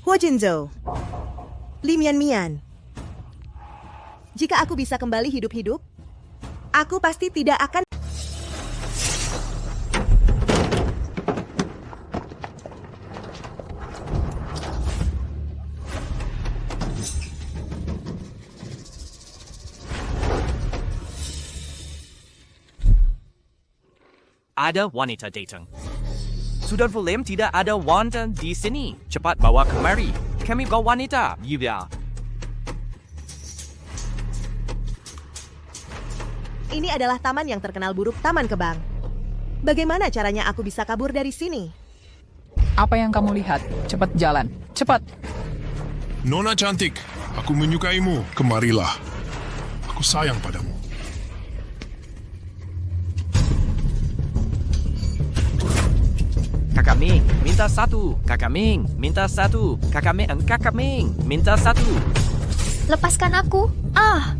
Huo Jinzhou, Li Mian Mian. Jika aku bisa kembali hidup-hidup, aku pasti tidak akan... Ada wanita datang. Sudah Volem tidak ada wanita di sini. Cepat bawa kemari. Kami bawa wanita. Ya. Ini adalah taman yang terkenal buruk, Taman Kebang. Bagaimana caranya aku bisa kabur dari sini? Apa yang kamu lihat? Cepat jalan. Cepat. Nona cantik, aku menyukaimu. Kemarilah. Aku sayang padamu. Kakak Ming, minta satu. Kakak Ming, minta satu. Kakak Ming, minta satu. Lepaskan aku. Ah.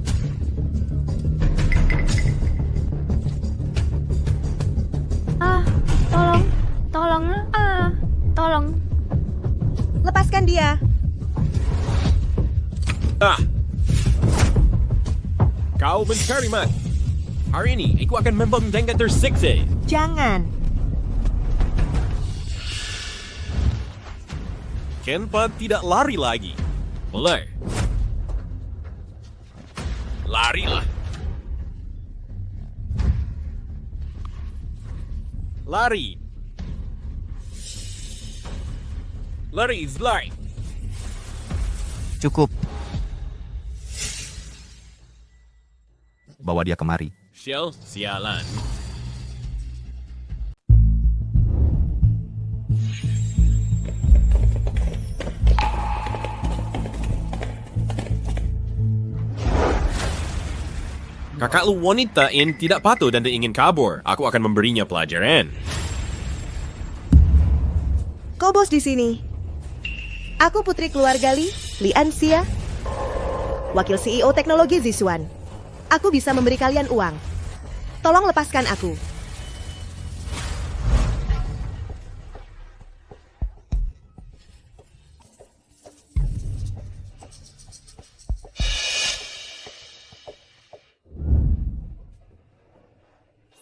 Tolong. Lepaskan dia. Kau mencari mat. Hari ini, aku akan membandingkan tersiksa. Jangan. Kenapa tidak lari lagi? Mulai. Larilah. Lari. Lari. Cukup. Bawa dia kemari. Shell, sialan. Kakak lu wanita yang tidak patuh dan ingin kabur. Aku akan memberinya pelajaran. Kau bos di sini. Aku putri keluarga Li Anxia, wakil CEO teknologi Zixuan. Aku bisa memberi kalian uang. Tolong lepaskan aku.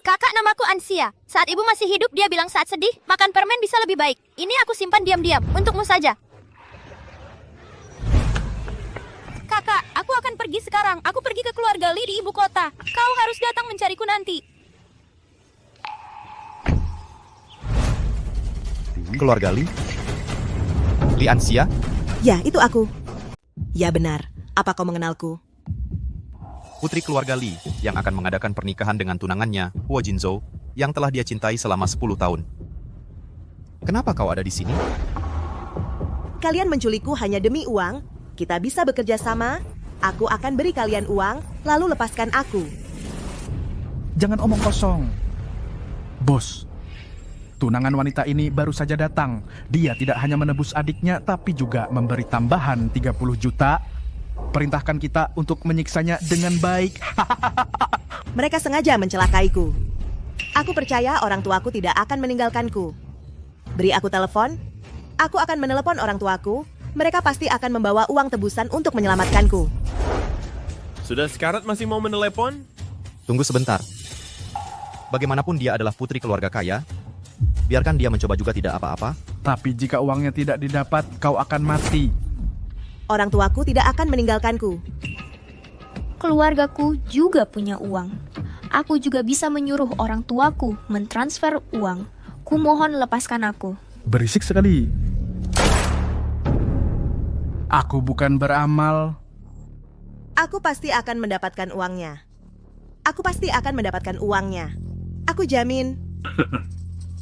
Kakak, namaku Ansia. Saat ibu masih hidup, dia bilang saat sedih, makan permen bisa lebih baik. Ini aku simpan diam-diam, untukmu saja. Kakak, aku akan pergi sekarang. Aku pergi ke keluarga Li di ibu kota. Kau harus datang mencariku nanti. Keluarga Li? Li Anxia? Ya, itu aku. Ya benar. Apa kau mengenalku? Putri keluarga Li yang akan mengadakan pernikahan dengan tunangannya, Huo Jinzhou, yang telah dia cintai selama 10 tahun. Kenapa kau ada di sini? Kalian menculikku hanya demi uang? Kita bisa bekerja sama? Aku akan beri kalian uang, lalu lepaskan aku. Jangan omong kosong. Bos, tunangan wanita ini baru saja datang. Dia tidak hanya menebus adiknya, tapi juga memberi tambahan 30 juta. Perintahkan kita untuk menyiksanya dengan baik. Mereka sengaja mencelakaiku. Aku percaya orang tuaku tidak akan meninggalkanku. Beri aku telepon, aku akan menelepon orang tuaku. Mereka pasti akan membawa uang tebusan untuk menyelamatkanku. Sudah sekarat masih mau menelepon? Tunggu sebentar. Bagaimanapun dia adalah putri keluarga kaya, biarkan dia mencoba juga tidak apa-apa. Tapi jika uangnya tidak didapat, kau akan mati. Orang tuaku tidak akan meninggalkanku. Keluargaku juga punya uang. Aku juga bisa menyuruh orang tuaku mentransfer uang. Kumohon lepaskan aku. Berisik sekali. Aku bukan beramal. Aku pasti akan mendapatkan uangnya. Aku pasti akan mendapatkan uangnya. Aku jamin.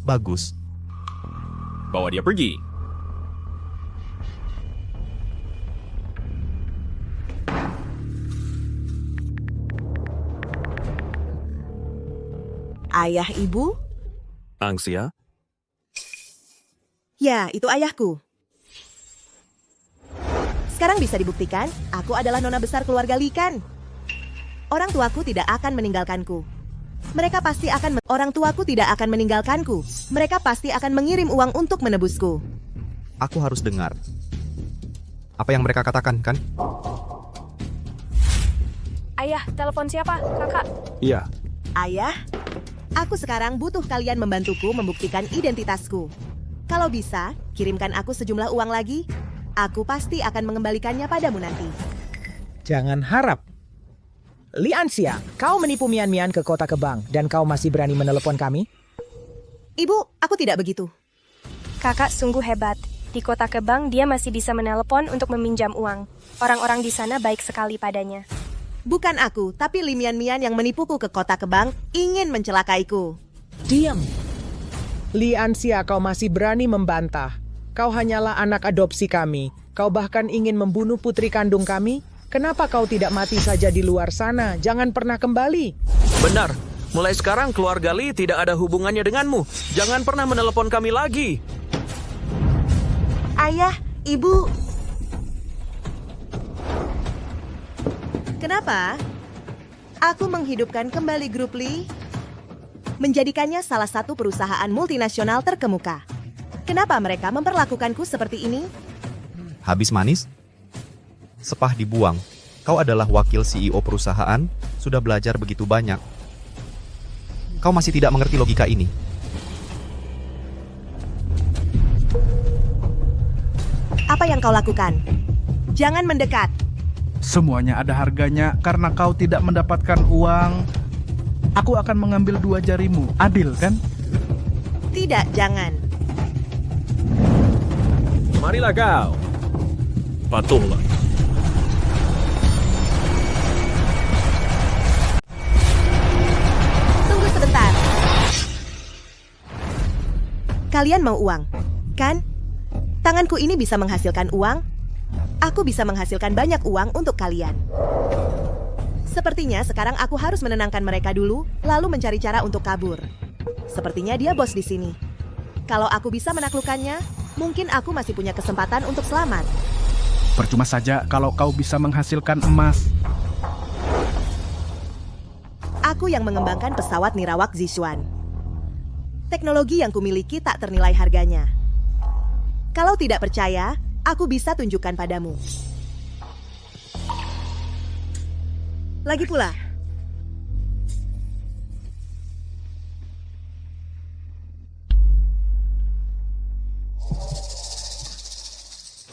Bagus. Bawa dia pergi. Ayah ibu? Anxia? Ya, itu ayahku. Sekarang bisa dibuktikan, aku adalah nona besar keluarga Li kan? Orang tuaku tidak akan meninggalkanku. Orang tuaku tidak akan meninggalkanku. Mereka pasti akan mengirim uang untuk menebusku. Aku harus dengar. apa yang mereka katakan, kan? Ayah, telepon siapa? Kakak. Iya. Ayah, aku sekarang butuh kalian membantuku membuktikan identitasku. Kalau bisa, kirimkan aku sejumlah uang lagi. Aku pasti akan mengembalikannya padamu nanti. Jangan harap. Liansia, kau menipu Mian-Mian ke kota Kebang dan kau masih berani menelepon kami? Ibu, aku tidak begitu. Kakak sungguh hebat. Di kota Kebang, dia masih bisa menelepon untuk meminjam uang. Orang-orang di sana baik sekali padanya. Bukan aku, tapi Limian-Mian yang menipuku ke kota Kebang ingin mencelakaiku. Diam. Liansia, kau masih berani membantah. Kau hanyalah anak adopsi kami. Kau bahkan ingin membunuh putri kandung kami? Kenapa kau tidak mati saja di luar sana? Jangan pernah kembali. Benar. Mulai sekarang keluarga Lee tidak ada hubungannya denganmu. Jangan pernah menelepon kami lagi. Ayah, Ibu. Kenapa? Aku menghidupkan kembali grup Lee, menjadikannya salah satu perusahaan multinasional terkemuka. Kenapa mereka memperlakukanku seperti ini? Habis manis? Sepah dibuang. Kau adalah wakil CEO perusahaan, sudah belajar begitu banyak. Kau masih tidak mengerti logika ini. Apa yang kau lakukan? Jangan mendekat. Semuanya ada harganya karena kau tidak mendapatkan uang. Aku akan mengambil 2 jarimu. Adil, kan? Tidak, jangan. Marilah kau. Patuhlah. Tunggu sebentar. Kalian mau uang, kan? Tanganku ini bisa menghasilkan uang. Aku bisa menghasilkan banyak uang untuk kalian. Sepertinya sekarang aku harus menenangkan mereka dulu, lalu mencari cara untuk kabur. Sepertinya dia bos di sini. Kalau aku bisa menaklukkannya, mungkin aku masih punya kesempatan untuk selamat. Percuma saja kalau kau bisa menghasilkan emas. Aku yang mengembangkan pesawat nirawak Zishuan. Teknologi yang kumiliki tak ternilai harganya. Kalau tidak percaya, aku bisa tunjukkan padamu. Lagi pula,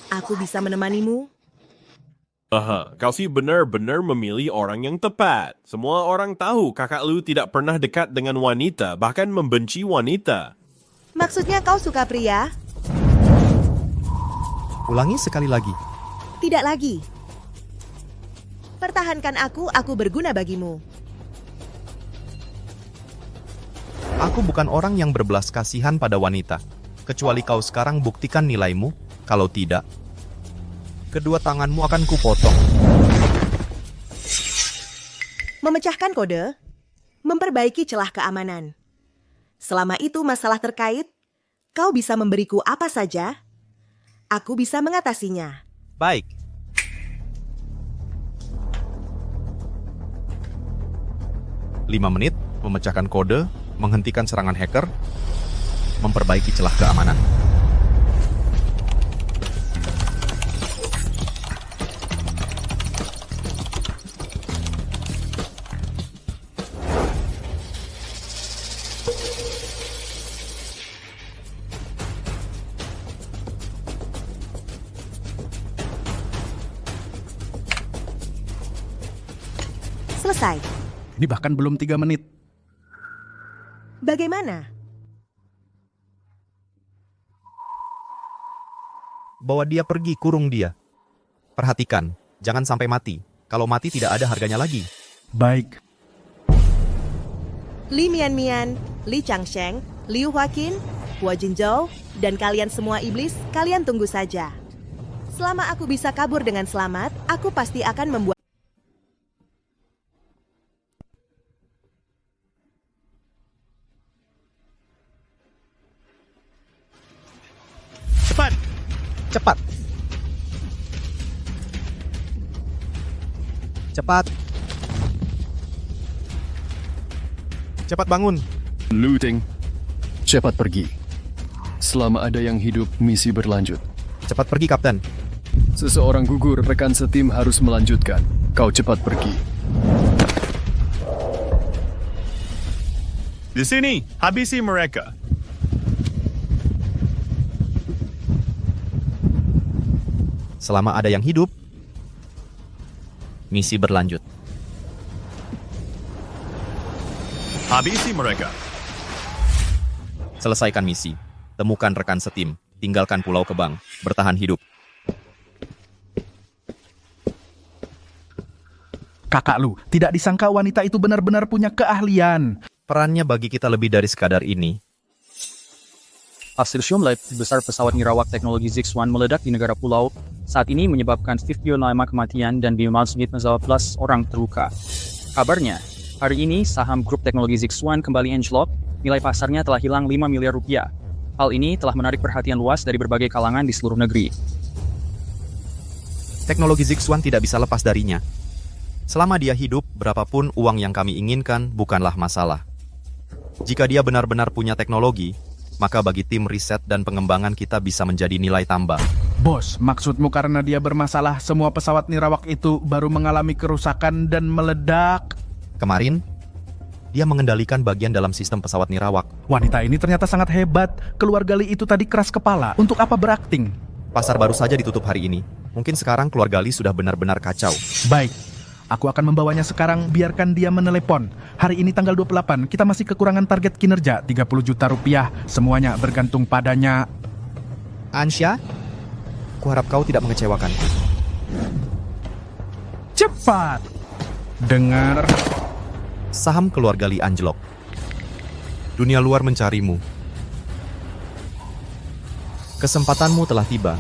aku bisa menemanimu. Aha, kau sih benar-benar memilih orang yang tepat. Semua orang tahu kakak lu tidak pernah dekat dengan wanita, bahkan membenci wanita. Maksudnya kau suka pria? Ulangi sekali lagi. Tidak lagi. Pertahankan aku berguna bagimu. Aku bukan orang yang berbelas kasihan pada wanita. Kecuali kau sekarang buktikan nilaimu. Kalau tidak, kedua tanganmu akan kupotong. Memecahkan kode, memperbaiki celah keamanan. Selama itu masalah terkait, kau bisa memberiku apa saja, aku bisa mengatasinya. Baik. Lima menit, memecahkan kode, menghentikan serangan hacker, memperbaiki celah keamanan. Selesai. Ini bahkan belum 3 menit. Bagaimana? Bawa dia pergi, kurung dia. Perhatikan, jangan sampai mati. Kalau mati tidak ada harganya lagi. Baik. Li Mian-Mian, Li Changsheng, Liu Huaqin, Huo Jinzhou, dan kalian semua iblis, kalian tunggu saja. Selama aku bisa kabur dengan selamat, aku pasti akan membuat... Cepat! Cepat! Cepat! Cepat bangun! Looting. Cepat pergi. Selama ada yang hidup, misi berlanjut. Cepat pergi, Kapten. Seseorang gugur, rekan setim harus melanjutkan. Kau cepat pergi. Di sini, habisi mereka. Selama ada yang hidup, misi berlanjut. Habisi mereka. Selesaikan misi. Temukan rekan setim. Tinggalkan Pulau Kebang. Bertahan hidup. Kakak Lu, tidak disangka wanita itu benar-benar punya keahlian. Perannya bagi kita lebih dari sekadar ini. Hasil Shumlab, besar pesawat nirawak teknologi Zix-1 meledak di negara pulau. Saat ini menyebabkan 55 kematian dan 511 orang terluka. Kabarnya, hari ini saham grup teknologi Zix-1 kembali anjlok, nilai pasarnya telah hilang 5 miliar rupiah. Hal ini telah menarik perhatian luas dari berbagai kalangan di seluruh negeri. Teknologi Zix-1 tidak bisa lepas darinya. Selama dia hidup, berapapun uang yang kami inginkan bukanlah masalah. Jika dia benar-benar punya teknologi, maka bagi tim riset dan pengembangan kita bisa menjadi nilai tambah. Bos, maksudmu karena dia bermasalah, semua pesawat nirawak itu baru mengalami kerusakan dan meledak? Kemarin, dia mengendalikan bagian dalam sistem pesawat nirawak. Wanita ini ternyata sangat hebat. Keluarga Lee itu tadi keras kepala. Untuk apa berakting? Pasar baru saja ditutup hari ini. Mungkin sekarang keluarga Lee sudah benar-benar kacau. Baik, aku akan membawanya sekarang, biarkan dia menelepon. Hari ini tanggal 28, kita masih kekurangan target kinerja 30 juta rupiah. Semuanya bergantung padanya. Ansya, kuharap kau tidak mengecewakanku. Cepat! Dengar. Saham keluarga Lee anjlok. Dunia luar mencarimu. Kesempatanmu telah tiba.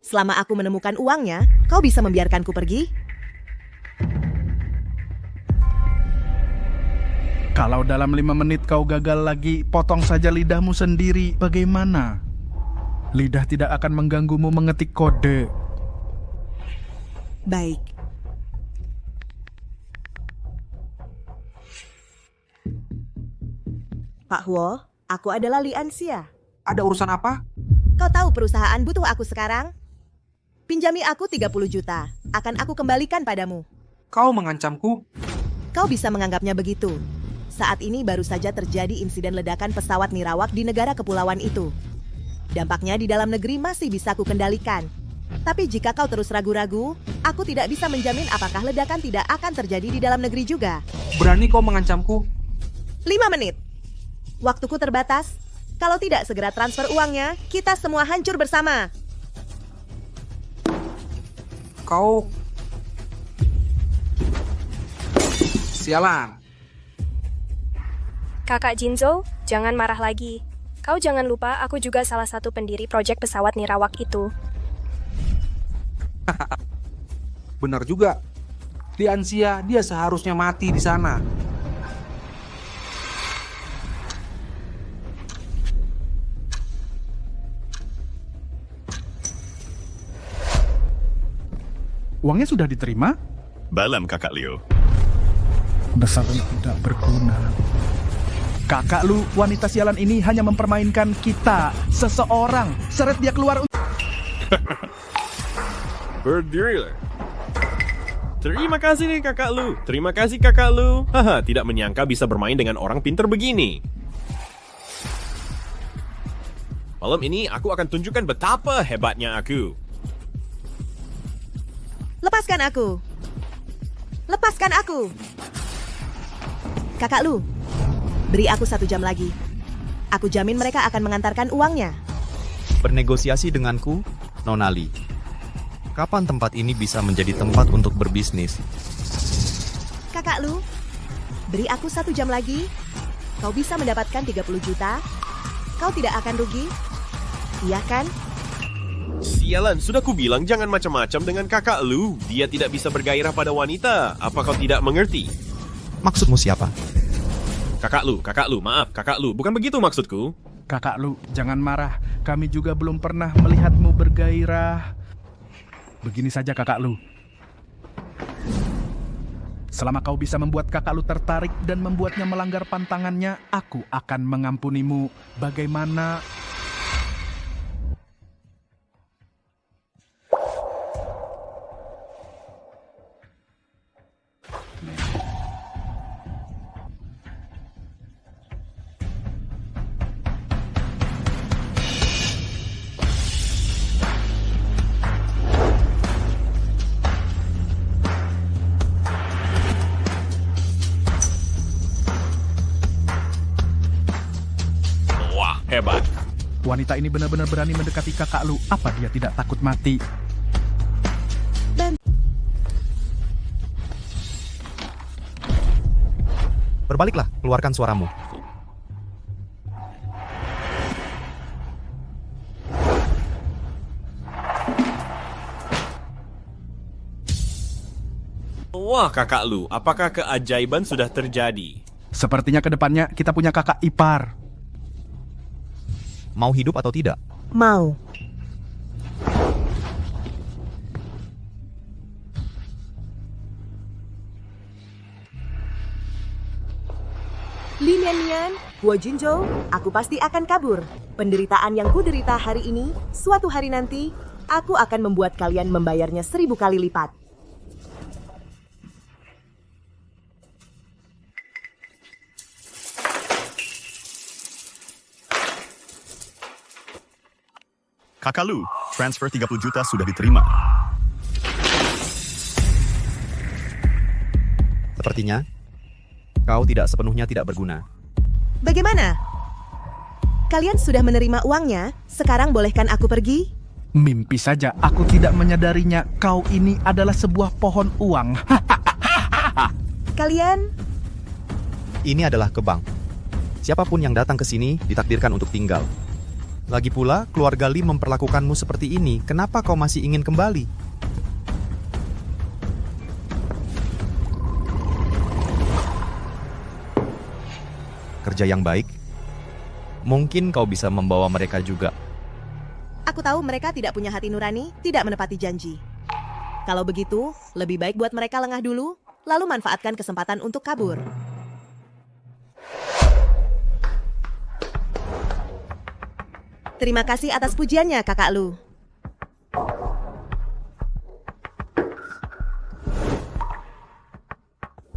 Selama aku menemukan uangnya, kau bisa membiarkanku pergi? Kalau dalam 5 menit kau gagal lagi, potong saja lidahmu sendiri. Bagaimana? Lidah tidak akan mengganggumu mengetik kode. Baik. Pak Huo, aku adalah Li Ansia. Ada urusan apa? Kau tahu perusahaan butuh aku sekarang? Pinjami aku 30 juta. Akan aku kembalikan padamu. Kau mengancamku? Kau bisa menganggapnya begitu. Saat ini baru saja terjadi insiden ledakan pesawat nirawak di negara kepulauan itu. Dampaknya di dalam negeri masih bisa aku kendalikan. Tapi jika kau terus ragu-ragu, aku tidak bisa menjamin apakah ledakan tidak akan terjadi di dalam negeri juga. Berani kau mengancamku? 5 menit. Waktuku terbatas. Kalau tidak segera transfer uangnya, kita semua hancur bersama. Kau... Sialan. Kakak Jinzo, jangan marah lagi. Kau jangan lupa aku juga salah satu pendiri proyek pesawat nirawak itu. Benar juga. Di Ansia, dia seharusnya mati di sana. Uangnya sudah diterima? Belum, Kakak Liu. Dasar tidak berguna. Kakak Lu, wanita sialan ini hanya mempermainkan kita. Seseorang, seret dia keluar. Berdirilah. Terima kasih nih Kakak Lu. Terima kasih Kakak Lu. Haha, tidak menyangka bisa bermain dengan orang pintar begini. Malam ini aku akan tunjukkan betapa hebatnya aku. Lepaskan aku. Lepaskan aku. Kakak Lu, beri aku 1 jam lagi. Aku jamin mereka akan mengantarkan uangnya. Bernegosiasi denganku, Nona Lee. Kapan tempat ini bisa menjadi tempat untuk berbisnis? Kakak Lu, beri aku 1 jam lagi. Kau bisa mendapatkan 30 juta. Kau tidak akan rugi. Iya kan? Sialan, sudah kubilang jangan macam-macam dengan Kakak Lu. Dia tidak bisa bergairah pada wanita. Apa kau tidak mengerti? Maksudmu siapa? Kakak Lu, maaf, Kakak Lu. Bukan begitu maksudku. Kakak Lu, jangan marah. Kami juga belum pernah melihatmu bergairah. Begini saja Kakak Lu. Selama kau bisa membuat Kakak Lu tertarik dan membuatnya melanggar pantangannya, aku akan mengampunimu. Bagaimana? Wanita ini benar-benar berani mendekati kakak Lu. Apa dia tidak takut mati? Berbaliklah, keluarkan suaramu. Wah, kakak Lu, apakah keajaiban sudah terjadi? Sepertinya ke depannya kita punya kakak ipar. Mau hidup atau tidak? Mau. Li Mian, Guo Junzhou, aku pasti akan kabur. Penderitaan yang kuderita hari ini, suatu hari nanti, aku akan membuat kalian membayarnya 1000 kali lipat. Kakak Lu, transfer 30 juta sudah diterima. Sepertinya, kau tidak sepenuhnya tidak berguna. Bagaimana? Kalian sudah menerima uangnya, sekarang bolehkan aku pergi? Mimpi saja, aku tidak menyadarinya. Kau ini adalah sebuah pohon uang. Kalian? Ini adalah kebang. Siapapun yang datang ke sini ditakdirkan untuk tinggal. Lagi pula, keluarga Li memperlakukanmu seperti ini. Kenapa kau masih ingin kembali? Kerja yang baik. Mungkin kau bisa membawa mereka juga. Aku tahu mereka tidak punya hati nurani, tidak menepati janji. Kalau begitu, lebih baik buat mereka lengah dulu, lalu manfaatkan kesempatan untuk kabur. Terima kasih atas pujiannya, kakak Lu.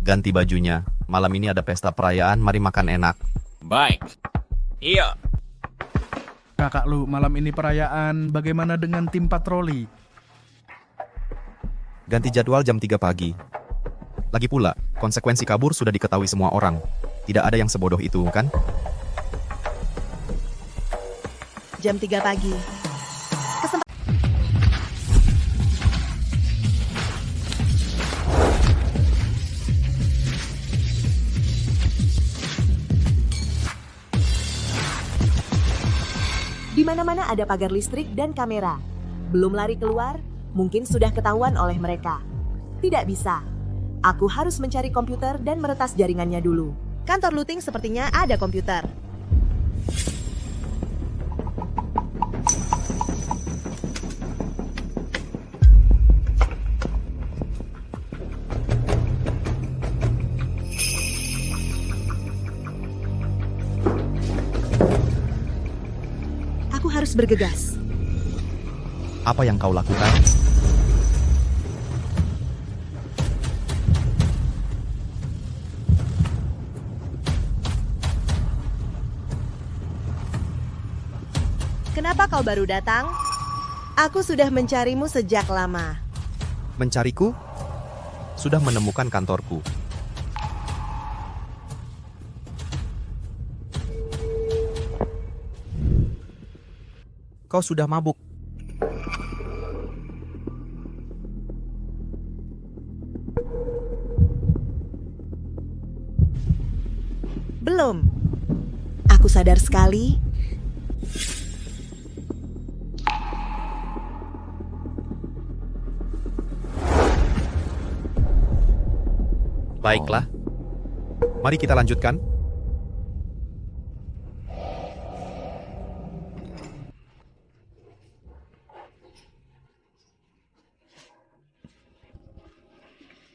Ganti bajunya. Malam ini ada pesta perayaan, mari makan enak. Baik. Iya. Kakak Lu, malam ini perayaan. Bagaimana dengan tim patroli? Ganti jadwal jam 3 pagi. Lagi pula, konsekuensi kabur sudah diketahui semua orang. Tidak ada yang sebodoh itu, kan? Jam 3 pagi. Di mana-mana ada pagar listrik dan kamera. Belum lari keluar, mungkin sudah ketahuan oleh mereka. Tidak bisa. Aku harus mencari komputer dan meretas jaringannya dulu. Kantor looting sepertinya ada komputer. Aku harus bergegas. Apa yang kau lakukan? Kenapa kau baru datang? Aku sudah mencarimu sejak lama. Mencariku? Sudah menemukan kantorku. Kau sudah mabuk. Belum. Aku sadar sekali. Baiklah. Mari kita lanjutkan.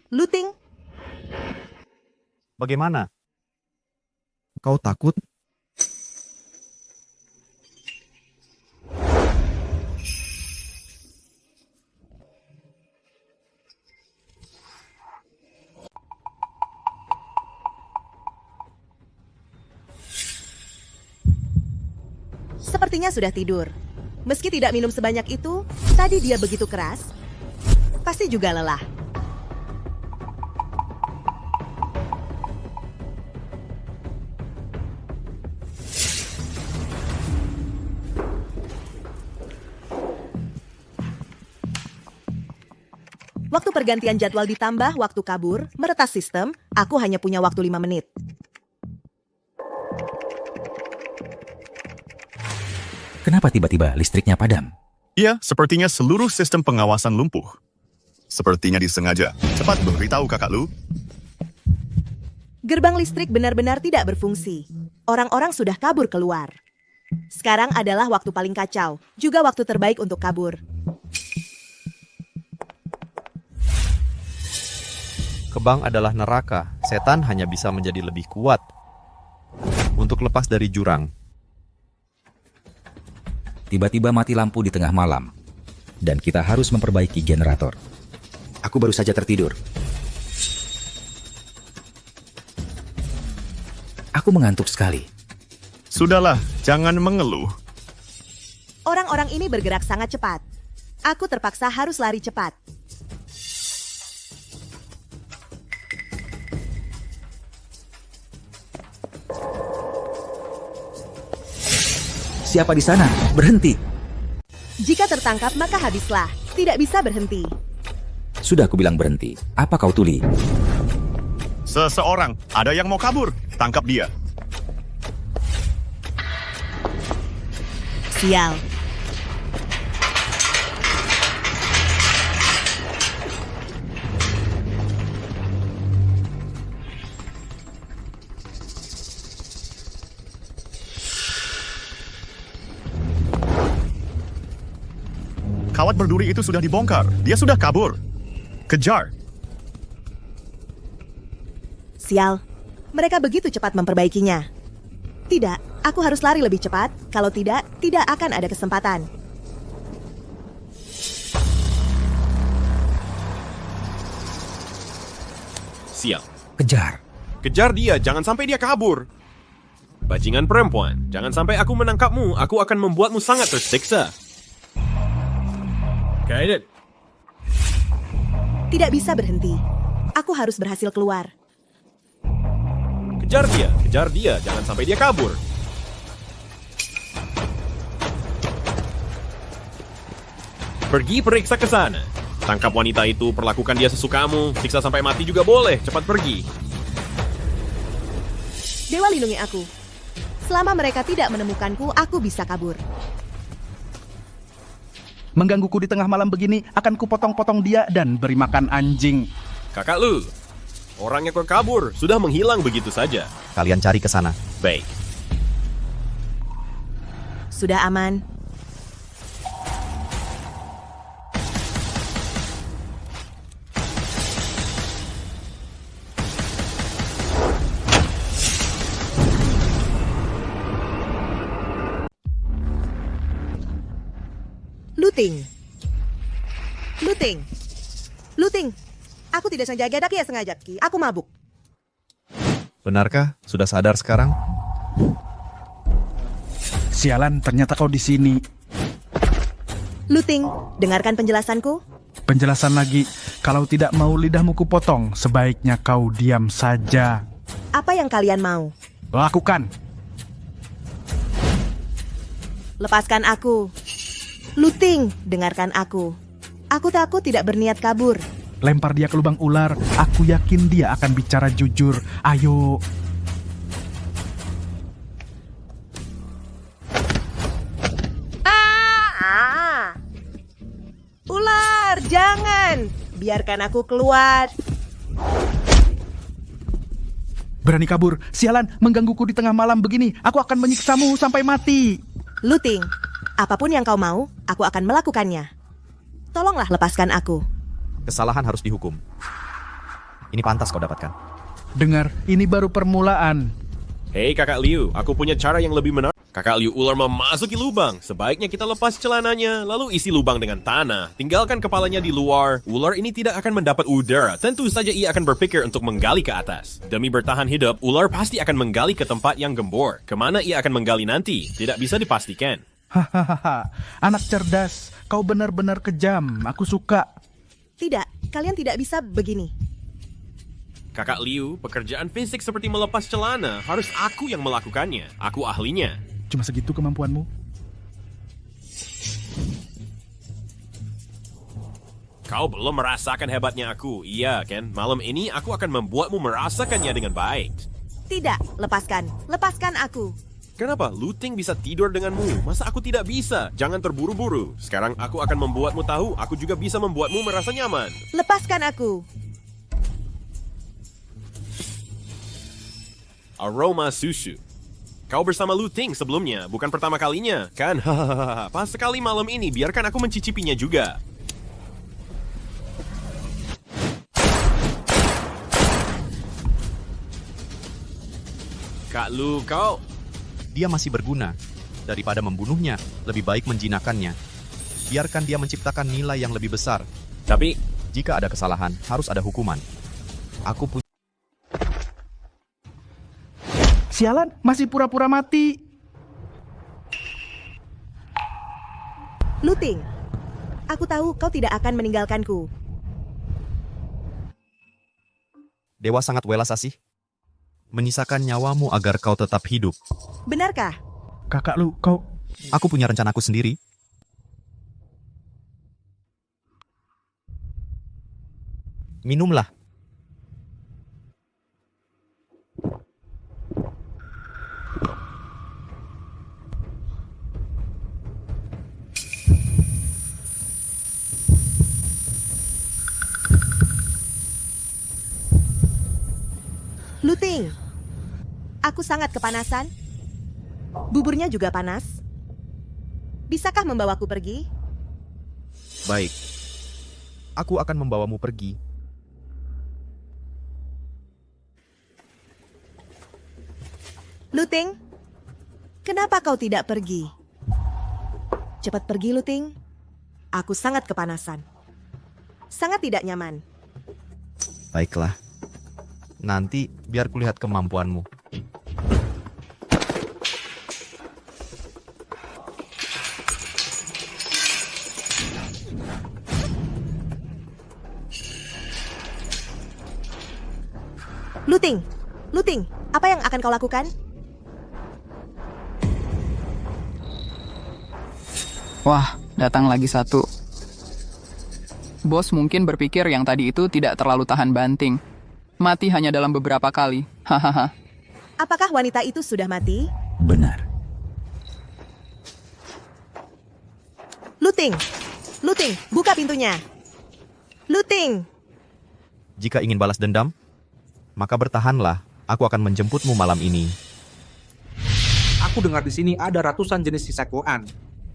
Looting? Bagaimana? Kau takut? Sepertinya sudah tidur. Meski tidak minum sebanyak itu, tadi dia begitu keras. Pasti juga lelah. Waktu pergantian jadwal ditambah waktu kabur, meretas sistem, aku hanya punya waktu 5 menit. Kenapa tiba-tiba listriknya padam? Iya, sepertinya seluruh sistem pengawasan lumpuh. Sepertinya disengaja. Cepat beritahu Kakak Lu. Gerbang listrik benar-benar tidak berfungsi. Orang-orang sudah kabur keluar. Sekarang adalah waktu paling kacau, juga waktu terbaik untuk kabur. Kebang adalah neraka. Setan hanya bisa menjadi lebih kuat. Untuk lepas dari jurang. Tiba-tiba mati lampu di tengah malam. Dan kita harus memperbaiki generator. Aku baru saja tertidur. Aku mengantuk sekali. Sudahlah, jangan mengeluh. Orang-orang ini bergerak sangat cepat. Aku terpaksa harus lari cepat. Siapa di sana? Berhenti. Jika tertangkap maka habislah. Tidak bisa berhenti. Sudah aku bilang berhenti. Apa kau tuli? Seseorang, ada yang mau kabur. Tangkap dia. Sial. Kawat berduri itu sudah dibongkar. Dia sudah kabur. Kejar. Sial. Mereka begitu cepat memperbaikinya. Tidak, aku harus lari lebih cepat. Kalau tidak, tidak akan ada kesempatan. Sial. Kejar. Kejar dia, jangan sampai dia kabur. Bajingan perempuan, jangan sampai aku menangkapmu. Aku akan membuatmu sangat tersiksa. Guided. Tidak bisa berhenti. Aku harus berhasil keluar. Kejar dia, jangan sampai dia kabur. Pergi periksa ke sana. Tangkap wanita itu, perlakukan dia sesukamu, siksa sampai mati juga boleh, cepat pergi. Dewa lindungi aku. Selama mereka tidak menemukanku, aku bisa kabur. Menggangguku di tengah malam begini, akan kupotong-potong dia dan beri makan anjing. Kakak Lu, orang yang kabur sudah menghilang begitu saja. Kalian cari ke sana. Baik. Sudah aman. Looting. Aku tidak sengaja dak ya sengaja Ki. Aku mabuk. Benarkah? Sudah sadar sekarang? Sialan, ternyata kau di sini. Looting, dengarkan penjelasanku. Penjelasan lagi, kalau tidak mau lidahmu kupotong, sebaiknya kau diam saja. Apa yang kalian mau? Lakukan. Lepaskan aku. Looting, dengarkan aku. Aku takut tidak berniat kabur. Lempar dia ke lubang ular. Aku yakin dia akan bicara jujur. Ayo. Ular, jangan. Biarkan aku keluar. Berani kabur. Sialan, menggangguku di tengah malam begini. Aku akan menyiksamu sampai mati. Looting, apapun yang kau mau, aku akan melakukannya. Tolonglah lepaskan aku. Kesalahan harus dihukum. Ini pantas kau dapatkan. Dengar, ini baru permulaan. Hei Kakak Liu, aku punya cara yang lebih menarik. Kakak Liu ular memasuki lubang. Sebaiknya kita lepas celananya, lalu isi lubang dengan tanah. Tinggalkan kepalanya di luar. Ular ini tidak akan mendapat udara. Tentu saja ia akan berpikir untuk menggali ke atas. Demi bertahan hidup, ular pasti akan menggali ke tempat yang gembor. Kemana ia akan menggali nanti? Tidak bisa dipastikan. Hahaha, anak cerdas. Kau benar-benar kejam. Aku suka. Tidak, kalian tidak bisa begini. Kakak Liu, pekerjaan fisik seperti melepas celana harus aku yang melakukannya. Aku ahlinya. Cuma segitu kemampuanmu? Kau belum merasakan hebatnya aku. Iya, Ken. Malam ini aku akan membuatmu merasakannya dengan baik. Tidak, lepaskan. Lepaskan aku. Kenapa? Luting bisa tidur denganmu. Masa aku tidak bisa? Jangan terburu-buru. Sekarang aku akan membuatmu tahu, aku juga bisa membuatmu merasa nyaman. Lepaskan aku. Aroma susu. Kau bersama Luting sebelumnya, bukan pertama kalinya, kan? Hahaha. Pas sekali malam ini, biarkan aku mencicipinya juga. Kak Lu, kau... Dia masih berguna. Daripada membunuhnya, lebih baik menjinakkannya. Biarkan dia menciptakan nilai yang lebih besar. Tapi, jika ada kesalahan, harus ada hukuman. Aku punya... Sialan, masih pura-pura mati. Luting, aku tahu kau tidak akan meninggalkanku. Dewa sangat welas asih. Menyisakan nyawamu agar kau tetap hidup. Benarkah? Kakak Lu, kau... Aku punya rencanaku sendiri. Minumlah. Luting, aku sangat kepanasan. Buburnya juga panas. Bisakah membawaku pergi? Baik. Aku akan membawamu pergi. Luting, kenapa kau tidak pergi? Cepat pergi, Luting. Aku sangat kepanasan. Sangat tidak nyaman. Baiklah. Nanti biar kulihat kemampuanmu. Luting, Luting, apa yang akan kau lakukan? Wah, datang lagi satu. Bos mungkin berpikir yang tadi itu tidak terlalu tahan banting. Mati hanya dalam beberapa kali. Hahaha. Apakah wanita itu sudah mati? Benar. Luting, Luting, buka pintunya. Luting. Jika ingin balas dendam, maka bertahanlah. Aku akan menjemputmu malam ini. Aku dengar di sini ada ratusan jenis siksaan.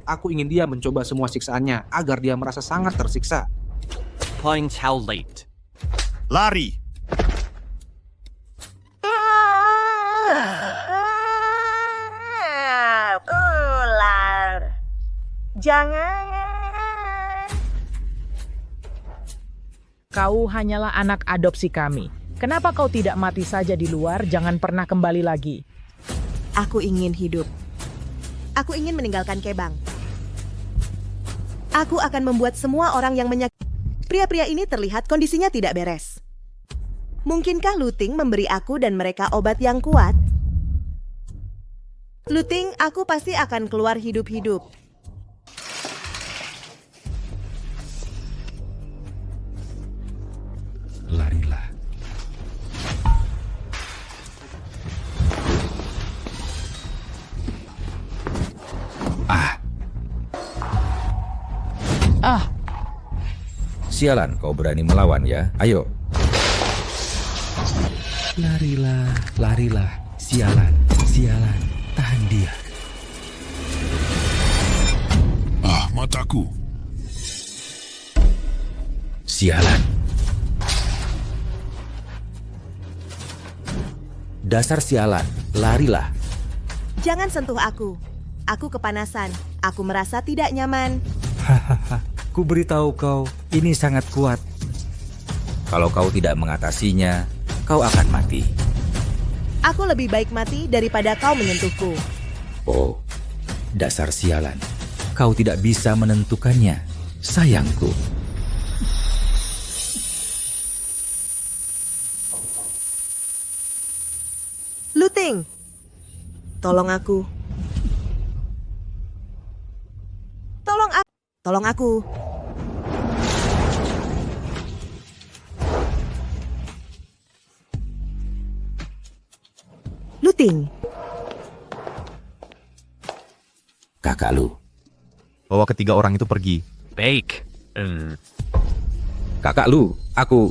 Aku ingin dia mencoba semua siksaannya agar dia merasa sangat tersiksa. Point how late. Lari! Ular. Jangan. Kau hanyalah anak adopsi kami. Kenapa kau tidak mati saja di luar, jangan pernah kembali lagi? Aku ingin hidup. Aku ingin meninggalkan Kebang. Aku akan membuat semua orang yang menyakiti. Pria-pria ini terlihat kondisinya tidak beres. Mungkinkah Luting memberi aku dan mereka obat yang kuat? Luting, aku pasti akan keluar hidup-hidup. Larilah. Sialan, kau berani melawan ya? Ayo. Larilah, larilah. Sialan, sialan. Tahan dia. Mataku. Sialan. Dasar sialan, larilah. Jangan sentuh aku. Aku kepanasan. Aku merasa tidak nyaman. Hahaha. Ku beritahu kau, ini sangat kuat. Kalau kau tidak mengatasinya, kau akan mati. Aku lebih baik mati daripada kau menyentuhku. Oh, dasar sialan. Kau tidak bisa menentukannya, sayangku. Luting, tolong aku. Tolong aku. Luting, Kakak Lu. Bawa ketiga orang itu pergi. Baik. Kakak Lu, aku...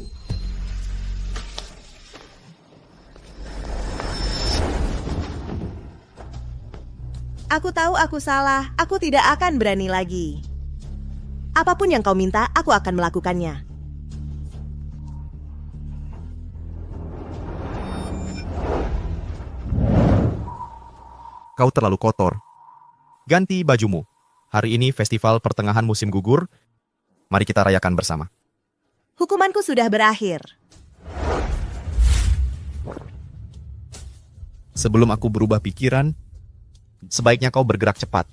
aku tahu aku salah. Aku tidak akan berani lagi. Apapun yang kau minta, aku akan melakukannya. Kau terlalu kotor. Ganti bajumu. Hari ini festival pertengahan musim gugur. Mari kita rayakan bersama. Hukumanku sudah berakhir. Sebelum aku berubah pikiran, sebaiknya kau bergerak cepat.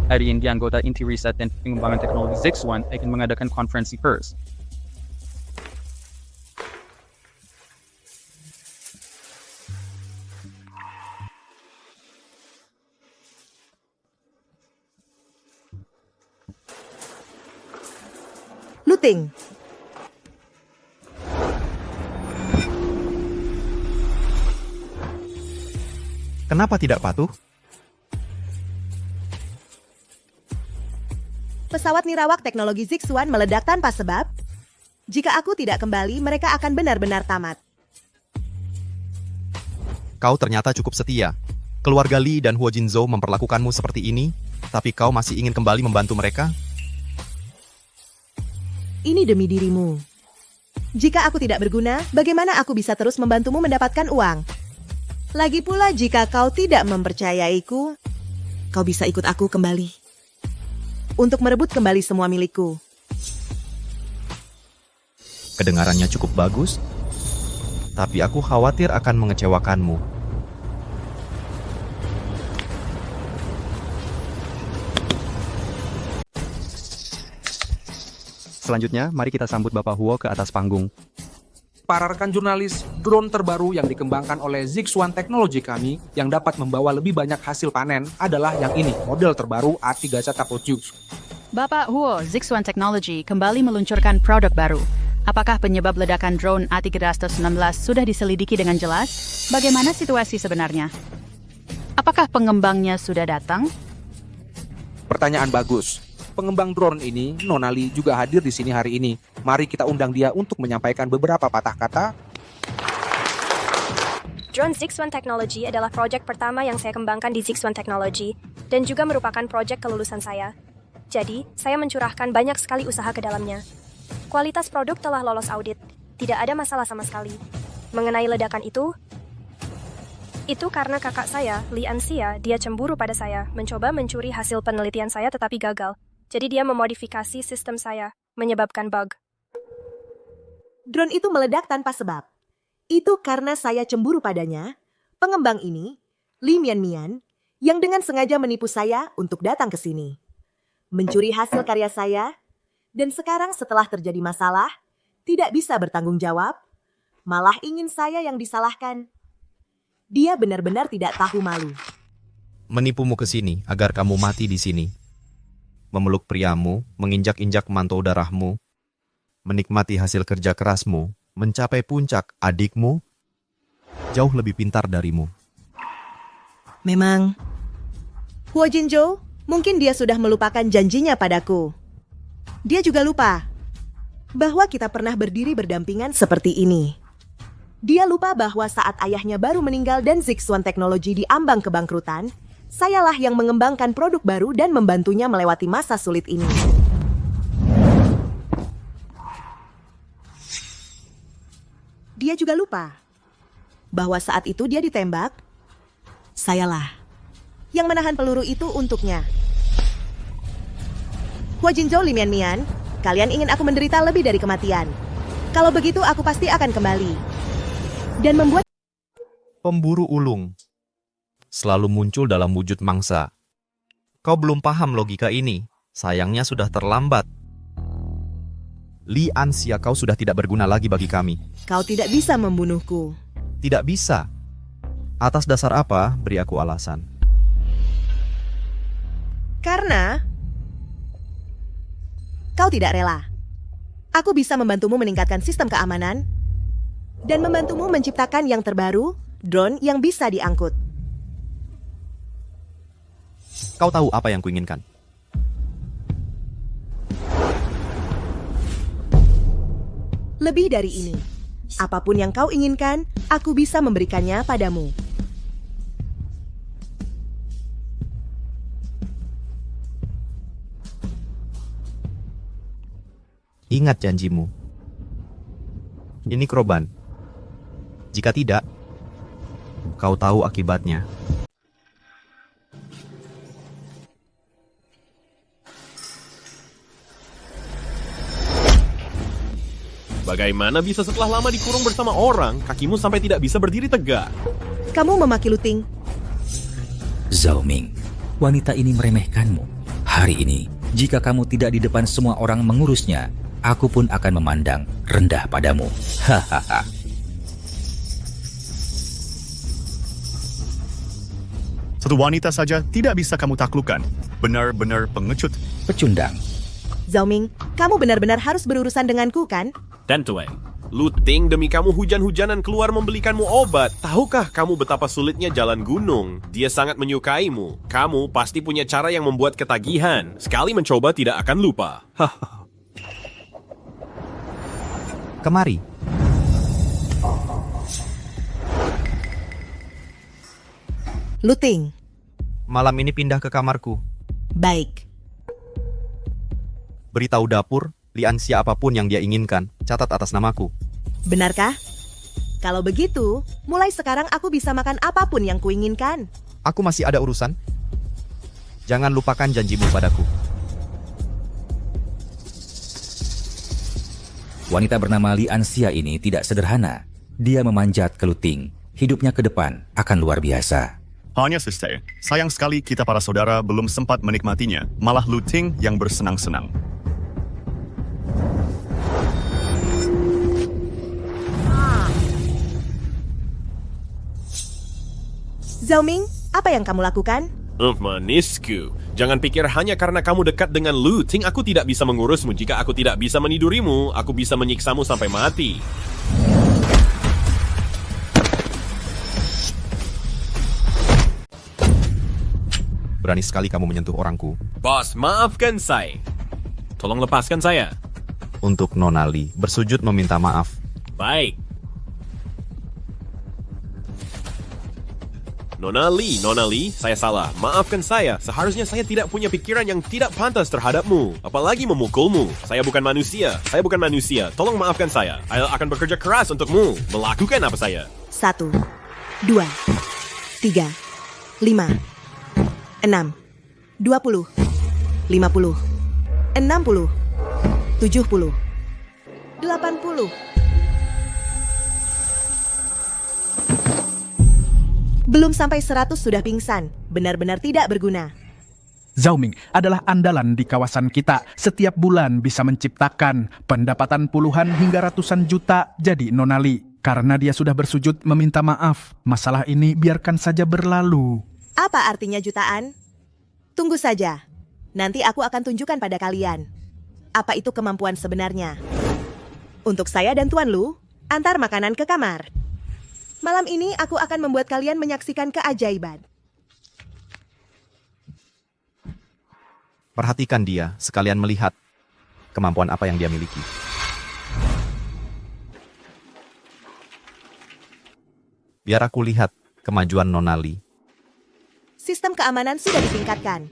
Hari ini anggota inti riset dan pengembangan teknologi ZIX-1 akan mengadakan konferensi pers. Luting, Kenapa tidak patuh? pesawat nirawak teknologi ZIX-1 meledak tanpa sebab. Jika aku tidak kembali, mereka akan benar-benar tamat. Kau ternyata cukup setia. Keluarga Lee dan Huo Jinzhou memperlakukanmu seperti ini, tapi kau masih ingin kembali membantu mereka? Ini demi dirimu. Jika aku tidak berguna, bagaimana aku bisa terus membantumu mendapatkan uang? Lagi pula jika kau tidak mempercayaiku, kau bisa ikut aku kembali. Untuk merebut kembali semua milikku. Kedengarannya cukup bagus, tapi aku khawatir akan mengecewakanmu. Selanjutnya, mari kita sambut Bapak Huo ke atas panggung. Para rekan jurnalis, drone terbaru yang dikembangkan oleh ZIX-1 teknologi kami yang dapat membawa lebih banyak hasil panen adalah yang ini, model terbaru A3 Catapult. Bapak Huo, ZIX-1 Technology kembali meluncurkan produk baru. Apakah penyebab ledakan drone A319 sudah diselidiki dengan jelas? Bagaimana situasi sebenarnya? Apakah pengembangnya sudah datang? Pertanyaan bagus. Pengembang drone ini, Nonali, juga hadir di sini hari ini. Mari kita undang dia untuk menyampaikan beberapa patah kata. Drone ZIX-1 Technology adalah proyek pertama yang saya kembangkan di ZIX-1 Technology dan juga merupakan proyek kelulusan saya. Jadi, saya mencurahkan banyak sekali usaha ke dalamnya. Kualitas produk telah lolos audit. Tidak ada masalah sama sekali. Mengenai ledakan itu karena kakak saya, Li Anxia, dia cemburu pada saya, mencoba mencuri hasil penelitian saya tetapi gagal. Jadi dia memodifikasi sistem saya, menyebabkan bug. Drone itu meledak tanpa sebab. Itu karena saya cemburu padanya, pengembang ini, Li Mian, yang dengan sengaja menipu saya untuk datang ke sini. Mencuri hasil karya saya, dan sekarang setelah terjadi masalah, tidak bisa bertanggung jawab, malah ingin saya yang disalahkan. Dia benar-benar tidak tahu malu. Menipumu ke sini agar kamu mati di sini. Memeluk priamu, menginjak-injak mantau darahmu, menikmati hasil kerja kerasmu, mencapai puncak adikmu, jauh lebih pintar darimu. Memang, Huo Jinzhou, mungkin dia sudah melupakan janjinya padaku. Dia juga lupa bahwa kita pernah berdiri berdampingan seperti ini. Dia lupa bahwa saat ayahnya baru meninggal dan ZIX-1 Technology diambang kebangkrutan, sayalah yang mengembangkan produk baru dan membantunya melewati masa sulit ini. Dia juga lupa bahwa saat itu dia ditembak, sayalah yang menahan peluru itu untuknya. Huo Jinzhou, Li Mian, kalian ingin aku menderita lebih dari kematian. Kalau begitu aku pasti akan kembali dan membuat Pemburu ulung selalu muncul dalam wujud mangsa. Kau belum paham logika ini. Sayangnya sudah terlambat. Li Anxia, kau sudah tidak berguna lagi bagi kami. Kau tidak bisa membunuhku. Tidak bisa. Atas dasar apa? Beri aku alasan. Karena kau tidak rela. Aku bisa membantumu meningkatkan sistem keamanan dan membantumu menciptakan yang terbaru, drone yang bisa diangkut. Kau tahu apa yang kuinginkan? Lebih dari ini, apapun yang kau inginkan, aku bisa memberikannya padamu. Ingat janjimu. Ini Kroban. Jika tidak, kau tahu akibatnya. Bagaimana bisa setelah lama dikurung bersama orang, kakimu sampai tidak bisa berdiri tegak? Kamu memaki Luting. Zhao Ming, wanita ini meremehkanmu. Hari ini, jika kamu tidak di depan semua orang mengurusnya, aku pun akan memandang rendah padamu. Hahaha. Satu wanita saja tidak bisa kamu taklukkan. Benar-benar pengecut. Pecundang. Zhao Ming, kamu benar-benar harus berurusan denganku, kan? Tentu, Luting demi kamu hujan-hujanan keluar membelikanmu obat. Tahukah kamu betapa sulitnya jalan gunung? Dia sangat menyukaimu. Kamu pasti punya cara yang membuat ketagihan. Sekali mencoba tidak akan lupa. Kemari. Luting. Malam ini pindah ke kamarku. Baik. Beritahu dapur, liansia apapun yang dia inginkan, catat atas namaku. Benarkah? Kalau begitu, mulai sekarang aku bisa makan apapun yang kuinginkan. Aku masih ada urusan. Jangan lupakan janjimu padaku. Wanita bernama Li Anxia ini tidak sederhana. Dia memanjat ke Luting. Hidupnya ke depan akan luar biasa. Hanya sister, sayang sekali kita para saudara belum sempat menikmatinya. Malah Luting yang bersenang-senang. Zhao Ming, apa yang kamu lakukan? Manisku, jangan pikir hanya karena kamu dekat dengan Luting aku tidak bisa mengurusmu. Jika aku tidak bisa menidurimu, aku bisa menyiksamu sampai mati. Berani sekali kamu menyentuh orangku. Bos, maafkan saya. Tolong lepaskan saya. Untuk Nona Li, bersujud meminta maaf. Baik. Nona Li, saya salah. Maafkan saya. Seharusnya saya tidak punya pikiran yang tidak pantas terhadapmu. Apalagi memukulmu. Saya bukan manusia. Tolong maafkan saya. Saya akan bekerja keras untukmu. Melakukan apa saya? 1, 2, 3, 5, 6, 20, 50, 60, 70, 80. Belum sampai 100 sudah pingsan. Benar-benar tidak berguna. Zhao Ming adalah andalan di kawasan kita. Setiap bulan bisa menciptakan pendapatan puluhan hingga ratusan juta jadi Nona Li. Karena dia sudah bersujud meminta maaf. Masalah ini biarkan saja berlalu. Apa artinya jutaan? Tunggu saja. Nanti aku akan tunjukkan pada kalian. Apa itu kemampuan sebenarnya? Untuk saya dan Tuan Lu, antar makanan ke kamar. Malam ini aku akan membuat kalian menyaksikan keajaiban. Perhatikan dia, sekalian melihat kemampuan apa yang dia miliki. Biar aku lihat kemajuan Nona Li. Sistem keamanan sudah ditingkatkan.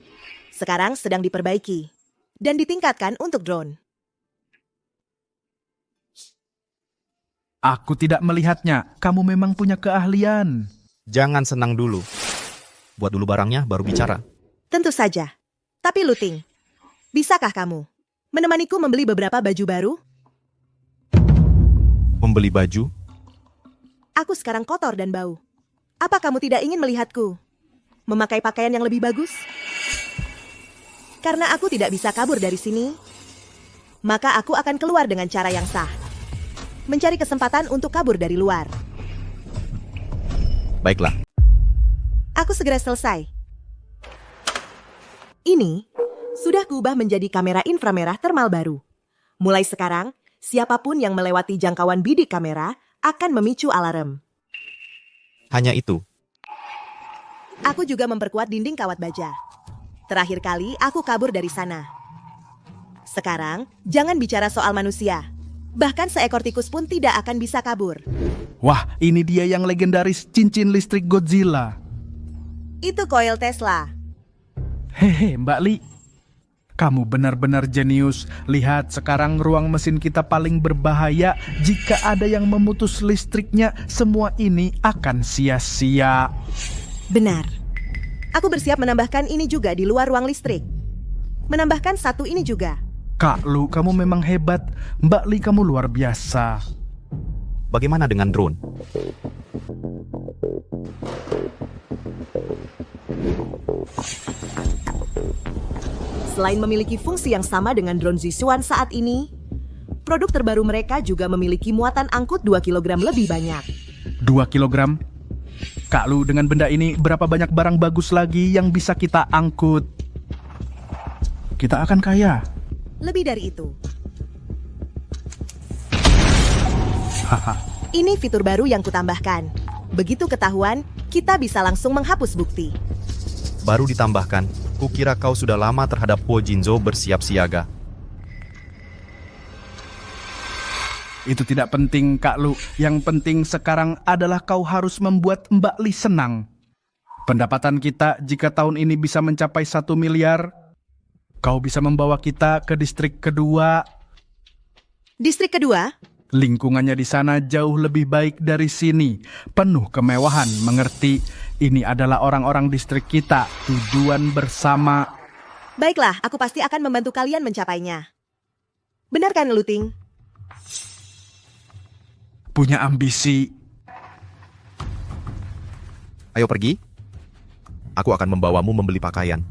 Sekarang sedang diperbaiki. Dan ditingkatkan untuk drone. Aku tidak melihatnya. Kamu memang punya keahlian. Jangan senang dulu. Buat dulu barangnya, baru bicara. Tentu saja. Tapi Luting, bisakah kamu menemaniku membeli beberapa baju baru? Membeli baju? Aku sekarang kotor dan bau. Apa kamu tidak ingin melihatku memakai pakaian yang lebih bagus? Karena aku tidak bisa kabur dari sini, maka aku akan keluar dengan cara yang sah. Mencari kesempatan untuk kabur dari luar. Baiklah. Aku segera selesai. Ini Sudah kuubah menjadi kamera inframerah thermal baru. Mulai sekarang, siapapun yang melewati jangkauan bidik kamera akan memicu alarm. Hanya itu. Aku juga memperkuat dinding kawat baja. Terakhir kali aku kabur dari sana. Sekarang, jangan bicara soal manusia. Bahkan seekor tikus pun tidak akan bisa kabur. Wah, ini dia yang legendaris cincin listrik Godzilla. Itu koil Tesla. Hehe, Mbak Li. Kamu benar-benar jenius. Lihat, sekarang ruang mesin kita paling berbahaya. Jika ada yang memutus listriknya, semua ini akan sia-sia. Benar. Aku bersiap menambahkan ini juga di luar ruang listrik. Menambahkan satu ini juga. Kak Lu, kamu memang hebat. Mbak Li, kamu luar biasa. Bagaimana dengan drone? Selain memiliki fungsi yang sama dengan drone Zixuan saat ini, produk terbaru mereka juga memiliki muatan angkut 2 kg lebih banyak. 2 kg? Kak Lu, dengan benda ini berapa banyak barang bagus lagi yang bisa kita angkut? Kita akan kaya. Lebih dari itu. Haha. Ini fitur baru yang kutambahkan. Begitu ketahuan, kita bisa langsung menghapus bukti. Baru ditambahkan, kukira kau sudah lama terhadap Po Jinzo bersiap siaga. Itu tidak penting, Kak Lu. Yang penting sekarang adalah kau harus membuat Mbak Li senang. Pendapatan kita jika tahun ini bisa mencapai 1 miliar, kau bisa membawa kita ke distrik kedua. Distrik kedua? Lingkungannya di sana jauh lebih baik dari sini. Penuh kemewahan, mengerti? Ini adalah orang-orang distrik kita. Tujuan bersama. Baiklah, aku pasti akan membantu kalian mencapainya. Benar kan, Luting? Punya ambisi. Ayo pergi. Aku akan membawamu membeli pakaian.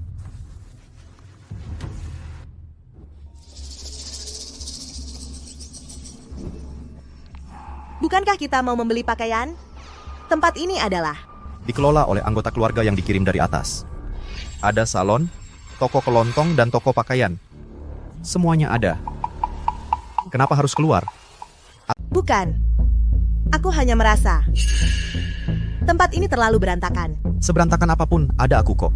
Bukankah kita mau membeli pakaian? Tempat ini adalah dikelola oleh anggota keluarga yang dikirim dari atas. Ada salon, toko kelontong, dan toko pakaian. Semuanya ada. Kenapa harus keluar? Bukan. Aku hanya merasa tempat ini terlalu berantakan. Seberantakan apapun, ada aku kok.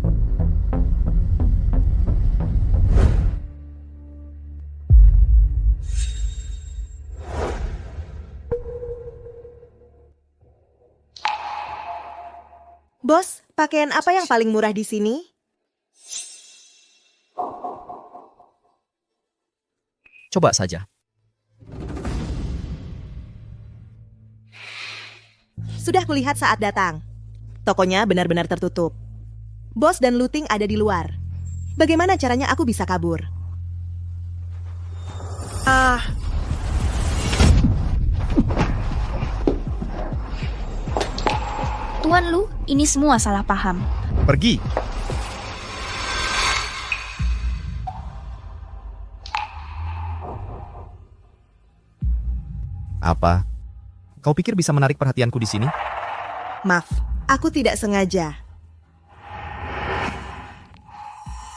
Bos, pakaian apa yang paling murah di sini? Coba saja. Sudah kulihat saat datang. Tokonya benar-benar tertutup. Bos dan Luting ada di luar. Bagaimana caranya aku bisa kabur? Tuan Lu, ini semua salah paham. Pergi. Apa? Kau pikir bisa menarik perhatianku di sini? Maaf, aku tidak sengaja.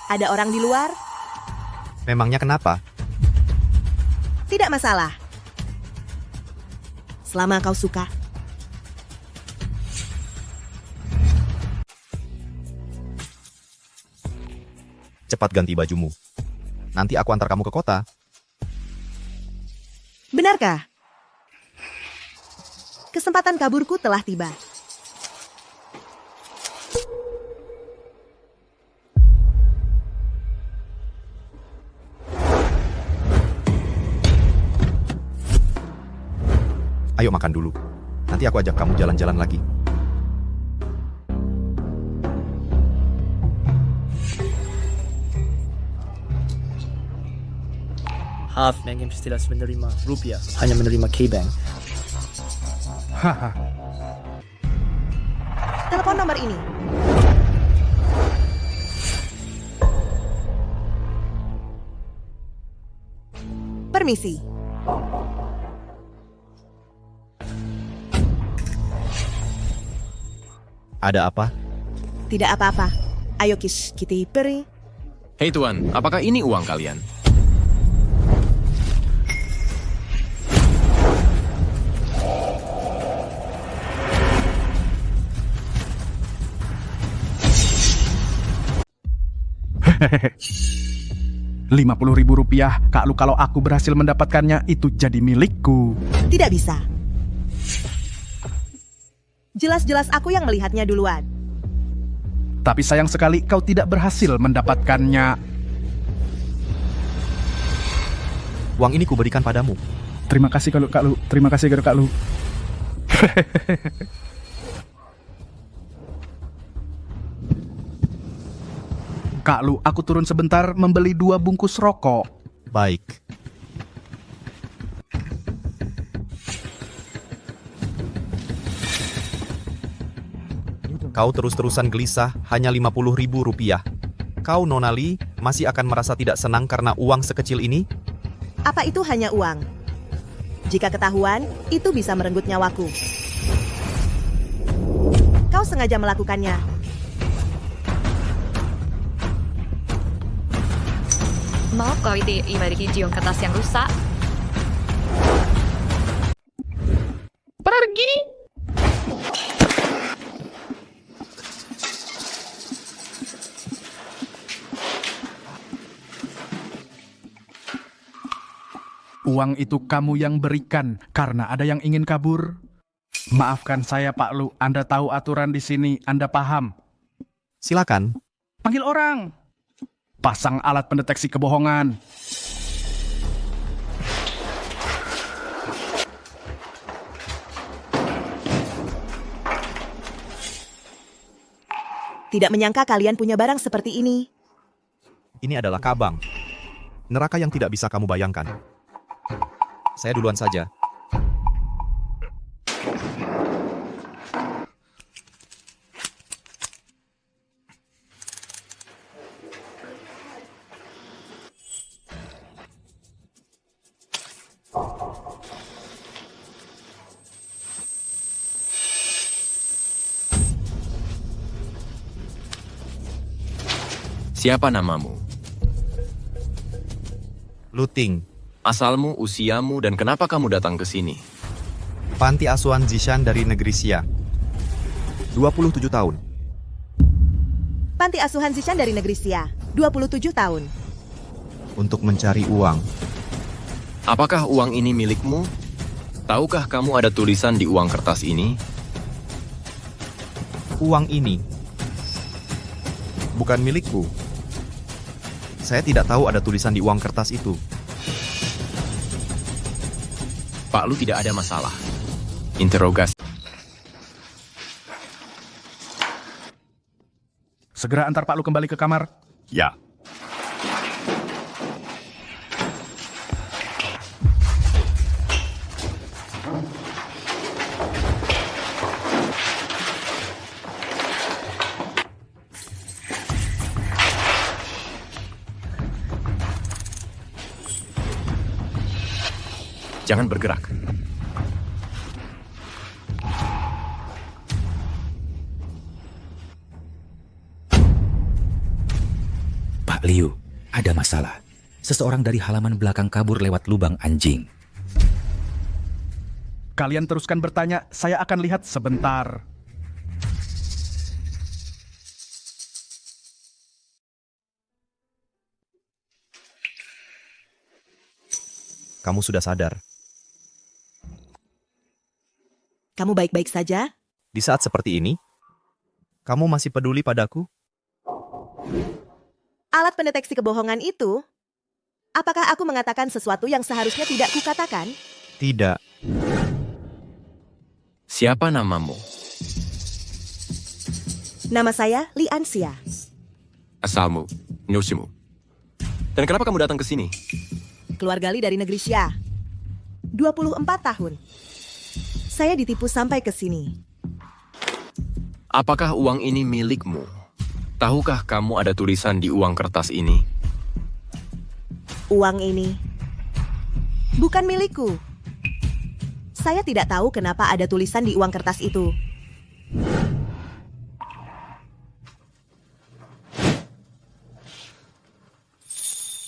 Ada orang di luar? Memangnya kenapa? Tidak masalah. Selama kau suka. Cepat ganti bajumu. Nanti aku antar kamu ke kota. Benarkah? Kesempatan kaburku telah tiba. Ayo makan dulu. Nanti aku ajak kamu jalan-jalan lagi. Half Games tidak menerima rupiah, hanya menerima K-Bank. Haha. Telepon nomor ini. Permisi. Ada apa? Tidak apa-apa. Ayo Kis, kita peri. Hei tuan, apakah ini uang kalian? Hehehe. 50.000 rupiah, Kak Lu, kalau aku berhasil mendapatkannya, itu jadi milikku. Tidak bisa. Jelas-jelas aku yang melihatnya duluan. Tapi sayang sekali kau tidak berhasil mendapatkannya. Uang ini kuberikan padamu. Terima kasih Kak Lu. Terima kasih Kak Lu. Kak Lu, aku turun sebentar membeli 2 bungkus rokok. Baik. Kau terus-terusan gelisah, hanya 50.000 rupiah. Kau, Nona Lee, masih akan merasa tidak senang karena uang sekecil ini? Apa itu hanya uang? Jika ketahuan, itu bisa merenggut nyawaku. Kau sengaja melakukannya. Maaf kau itu memiliki cium kertas yang rusak. Pergi! Uang itu kamu yang berikan karena ada yang ingin kabur. Maafkan saya Pak Lu, Anda tahu aturan di sini, Anda paham. Silakan. Panggil orang. Pasang alat pendeteksi kebohongan. Tidak menyangka kalian punya barang seperti ini. Ini adalah kabang. Neraka yang tidak bisa kamu bayangkan. Saya duluan saja. Siapa namamu? Luting. Asalmu, usiamu, dan kenapa kamu datang ke sini? Panti asuhan Zishan dari negeri Xia. 27 tahun. Panti asuhan Zishan dari negeri Xia. 27 tahun. Untuk mencari uang. Apakah uang ini milikmu? Tahukah kamu ada tulisan di uang kertas ini? Uang ini bukan milikku. Saya tidak tahu ada tulisan di uang kertas itu. Pak Lu tidak ada masalah. Interogasi. Segera antar Pak Lu kembali ke kamar. Ya. Jangan bergerak. Pak Liu, ada masalah. Seseorang dari halaman belakang kabur lewat lubang anjing. Kalian teruskan bertanya, saya akan lihat sebentar. Kamu sudah sadar. Kamu baik-baik saja? Di saat seperti ini, kamu masih peduli padaku? Alat pendeteksi kebohongan itu? Apakah aku mengatakan sesuatu yang seharusnya tidak kukatakan? Tidak. Siapa namamu? Nama saya Li Anxia. Asalmu, Nyoshimu. Dan kenapa kamu datang ke sini? Keluarga Li dari negeri Xia. 24 tahun. Saya ditipu sampai ke sini. Apakah uang ini milikmu? Tahukah kamu ada tulisan di uang kertas ini? Uang ini bukan milikku. Saya tidak tahu kenapa ada tulisan di uang kertas itu.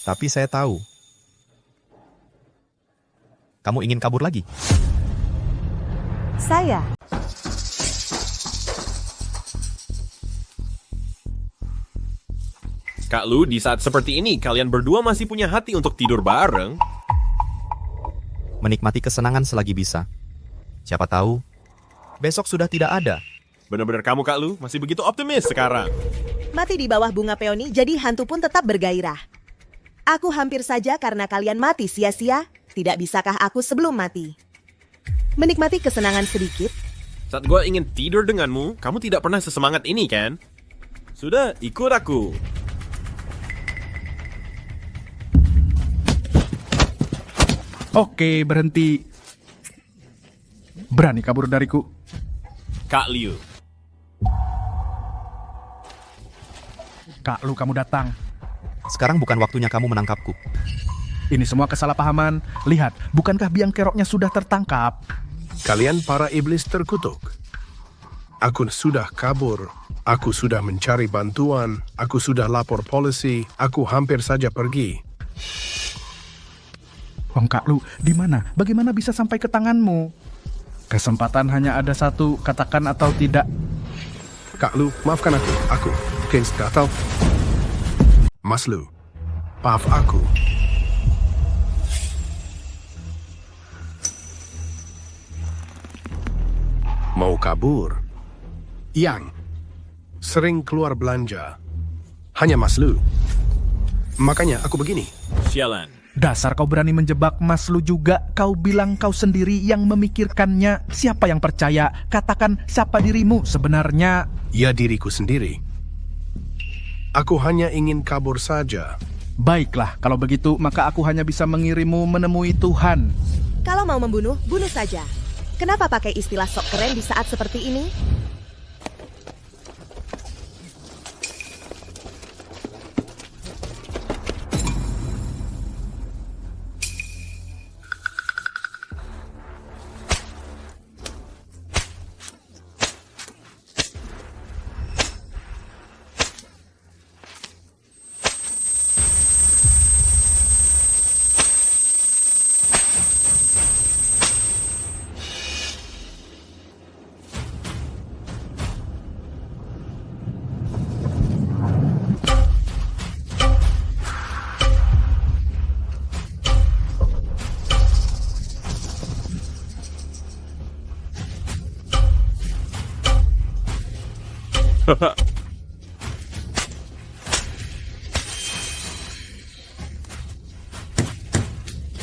Tapi saya tahu. Kamu ingin kabur lagi? Saya. Kak Lu, di saat seperti ini, kalian berdua masih punya hati untuk tidur bareng? Menikmati kesenangan selagi bisa. Siapa tahu, besok sudah tidak ada. Benar-benar kamu, Kak Lu, masih begitu optimis sekarang. Mati di bawah bunga peoni, jadi hantu pun tetap bergairah. Aku hampir saja karena kalian mati sia-sia. Tidak bisakah aku sebelum mati? Menikmati kesenangan sedikit. Saat gue ingin tidur denganmu, kamu tidak pernah sesemangat ini, kan? Sudah, ikut aku. Oke, berhenti. Berani kabur dariku? Kak Liu. Kak Lu, kamu datang. Sekarang bukan waktunya kamu menangkapku. Ini semua kesalahpahaman. Lihat, bukankah biang keroknya sudah tertangkap? Kalian para iblis terkutuk. Aku sudah kabur. Aku sudah mencari bantuan. Aku sudah lapor polisi. Aku hampir saja pergi. Wong Kak Lu, di mana? Bagaimana bisa sampai ke tanganmu? Kesempatan hanya ada satu, katakan atau tidak. Kak Lu, maafkan aku. Aku, Kings Gatal. Mas Lu, maaf aku. Mau kabur? Yang sering keluar belanja. Hanya Mas Lu. Makanya aku begini. Sialan. Dasar kau berani menjebak Mas Lu juga. Kau bilang kau sendiri yang memikirkannya. Siapa yang percaya? Katakan siapa dirimu sebenarnya? Ya, diriku sendiri. Aku hanya ingin kabur saja. Baiklah, kalau begitu maka aku hanya bisa mengirimmu menemui Tuhan. Kalau mau membunuh, bunuh saja. Kenapa pakai istilah sok keren di saat seperti ini?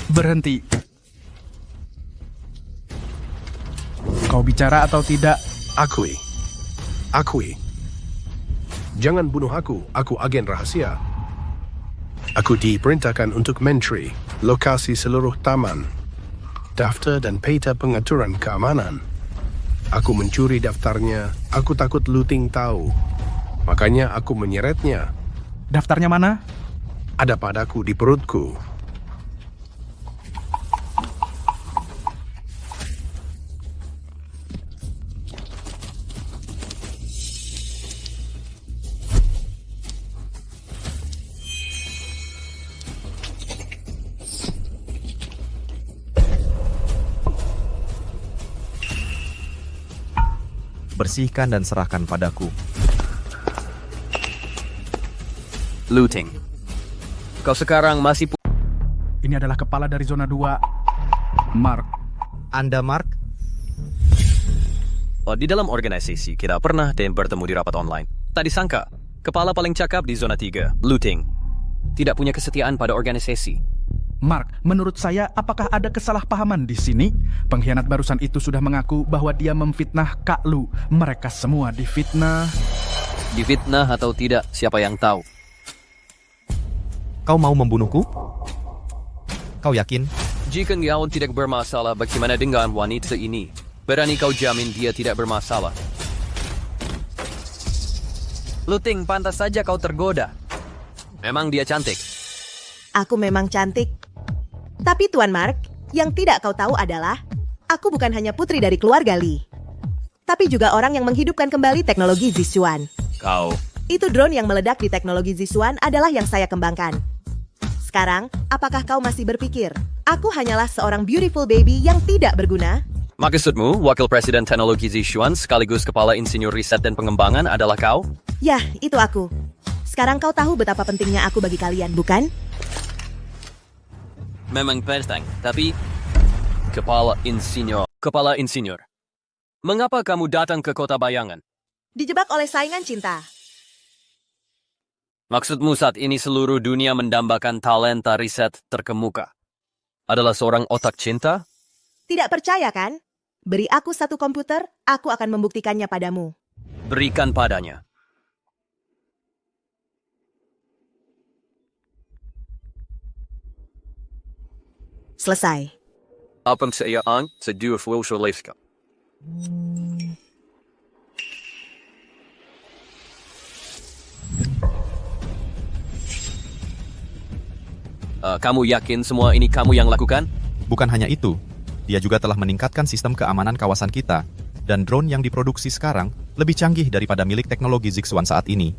Berhenti. Kau bicara atau tidak? Akui. Jangan bunuh aku agen rahasia. Aku diperintahkan untuk menteri lokasi seluruh taman, daftar dan peta pengaturan keamanan. Aku mencuri daftarnya, aku takut Looting tahu. Makanya aku menyeretnya. Daftarnya mana? Ada padaku di perutku. Bersihkan dan serahkan padaku. Looting. Kau sekarang masih... Ini adalah kepala dari zona 2. Mark. Anda Mark? Oh, di dalam organisasi kita pernah dan bertemu di rapat online. Tak disangka, kepala paling cakap di zona 3, Looting, tidak punya kesetiaan pada organisasi. Mark, menurut saya apakah ada kesalahpahaman di sini? Pengkhianat barusan itu sudah mengaku bahwa dia memfitnah Kak Lu. Mereka semua difitnah. Difitnah atau tidak, siapa yang tahu? Kau mau membunuhku? Kau yakin? Jika kau tidak bermasalah, bagaimana dengan wanita ini? Berani kau jamin dia tidak bermasalah? Looting, pantas saja kau tergoda. Memang dia cantik. Aku memang cantik. Tapi Tuan Mark, yang tidak kau tahu adalah, aku bukan hanya putri dari keluarga Lee, tapi juga orang yang menghidupkan kembali teknologi Zixuan. Kau. Itu drone yang meledak di teknologi Zixuan adalah yang saya kembangkan. Sekarang, apakah kau masih berpikir, aku hanyalah seorang beautiful baby yang tidak berguna? Maksudmu, Wakil Presiden Teknologi Zixuan sekaligus Kepala Insinyur Riset dan Pengembangan adalah kau? Yah, itu aku. Sekarang kau tahu betapa pentingnya aku bagi kalian, bukan? Memang penting, tapi... Kepala Insinyur. Mengapa kamu datang ke Kota Bayangan? Dijebak oleh saingan cinta. Maksudmu saat ini seluruh dunia mendambakan talenta riset terkemuka? Adalah seorang otak cinta? Tidak percaya kan? Beri aku satu komputer, aku akan membuktikannya padamu. Berikan padanya. Selesai. Apa saya ang sedua Wilshire Kamu yakin semua ini kamu yang lakukan? Bukan hanya itu, dia juga telah meningkatkan sistem keamanan kawasan kita, dan drone yang diproduksi sekarang lebih canggih daripada milik teknologi Zixuan saat ini.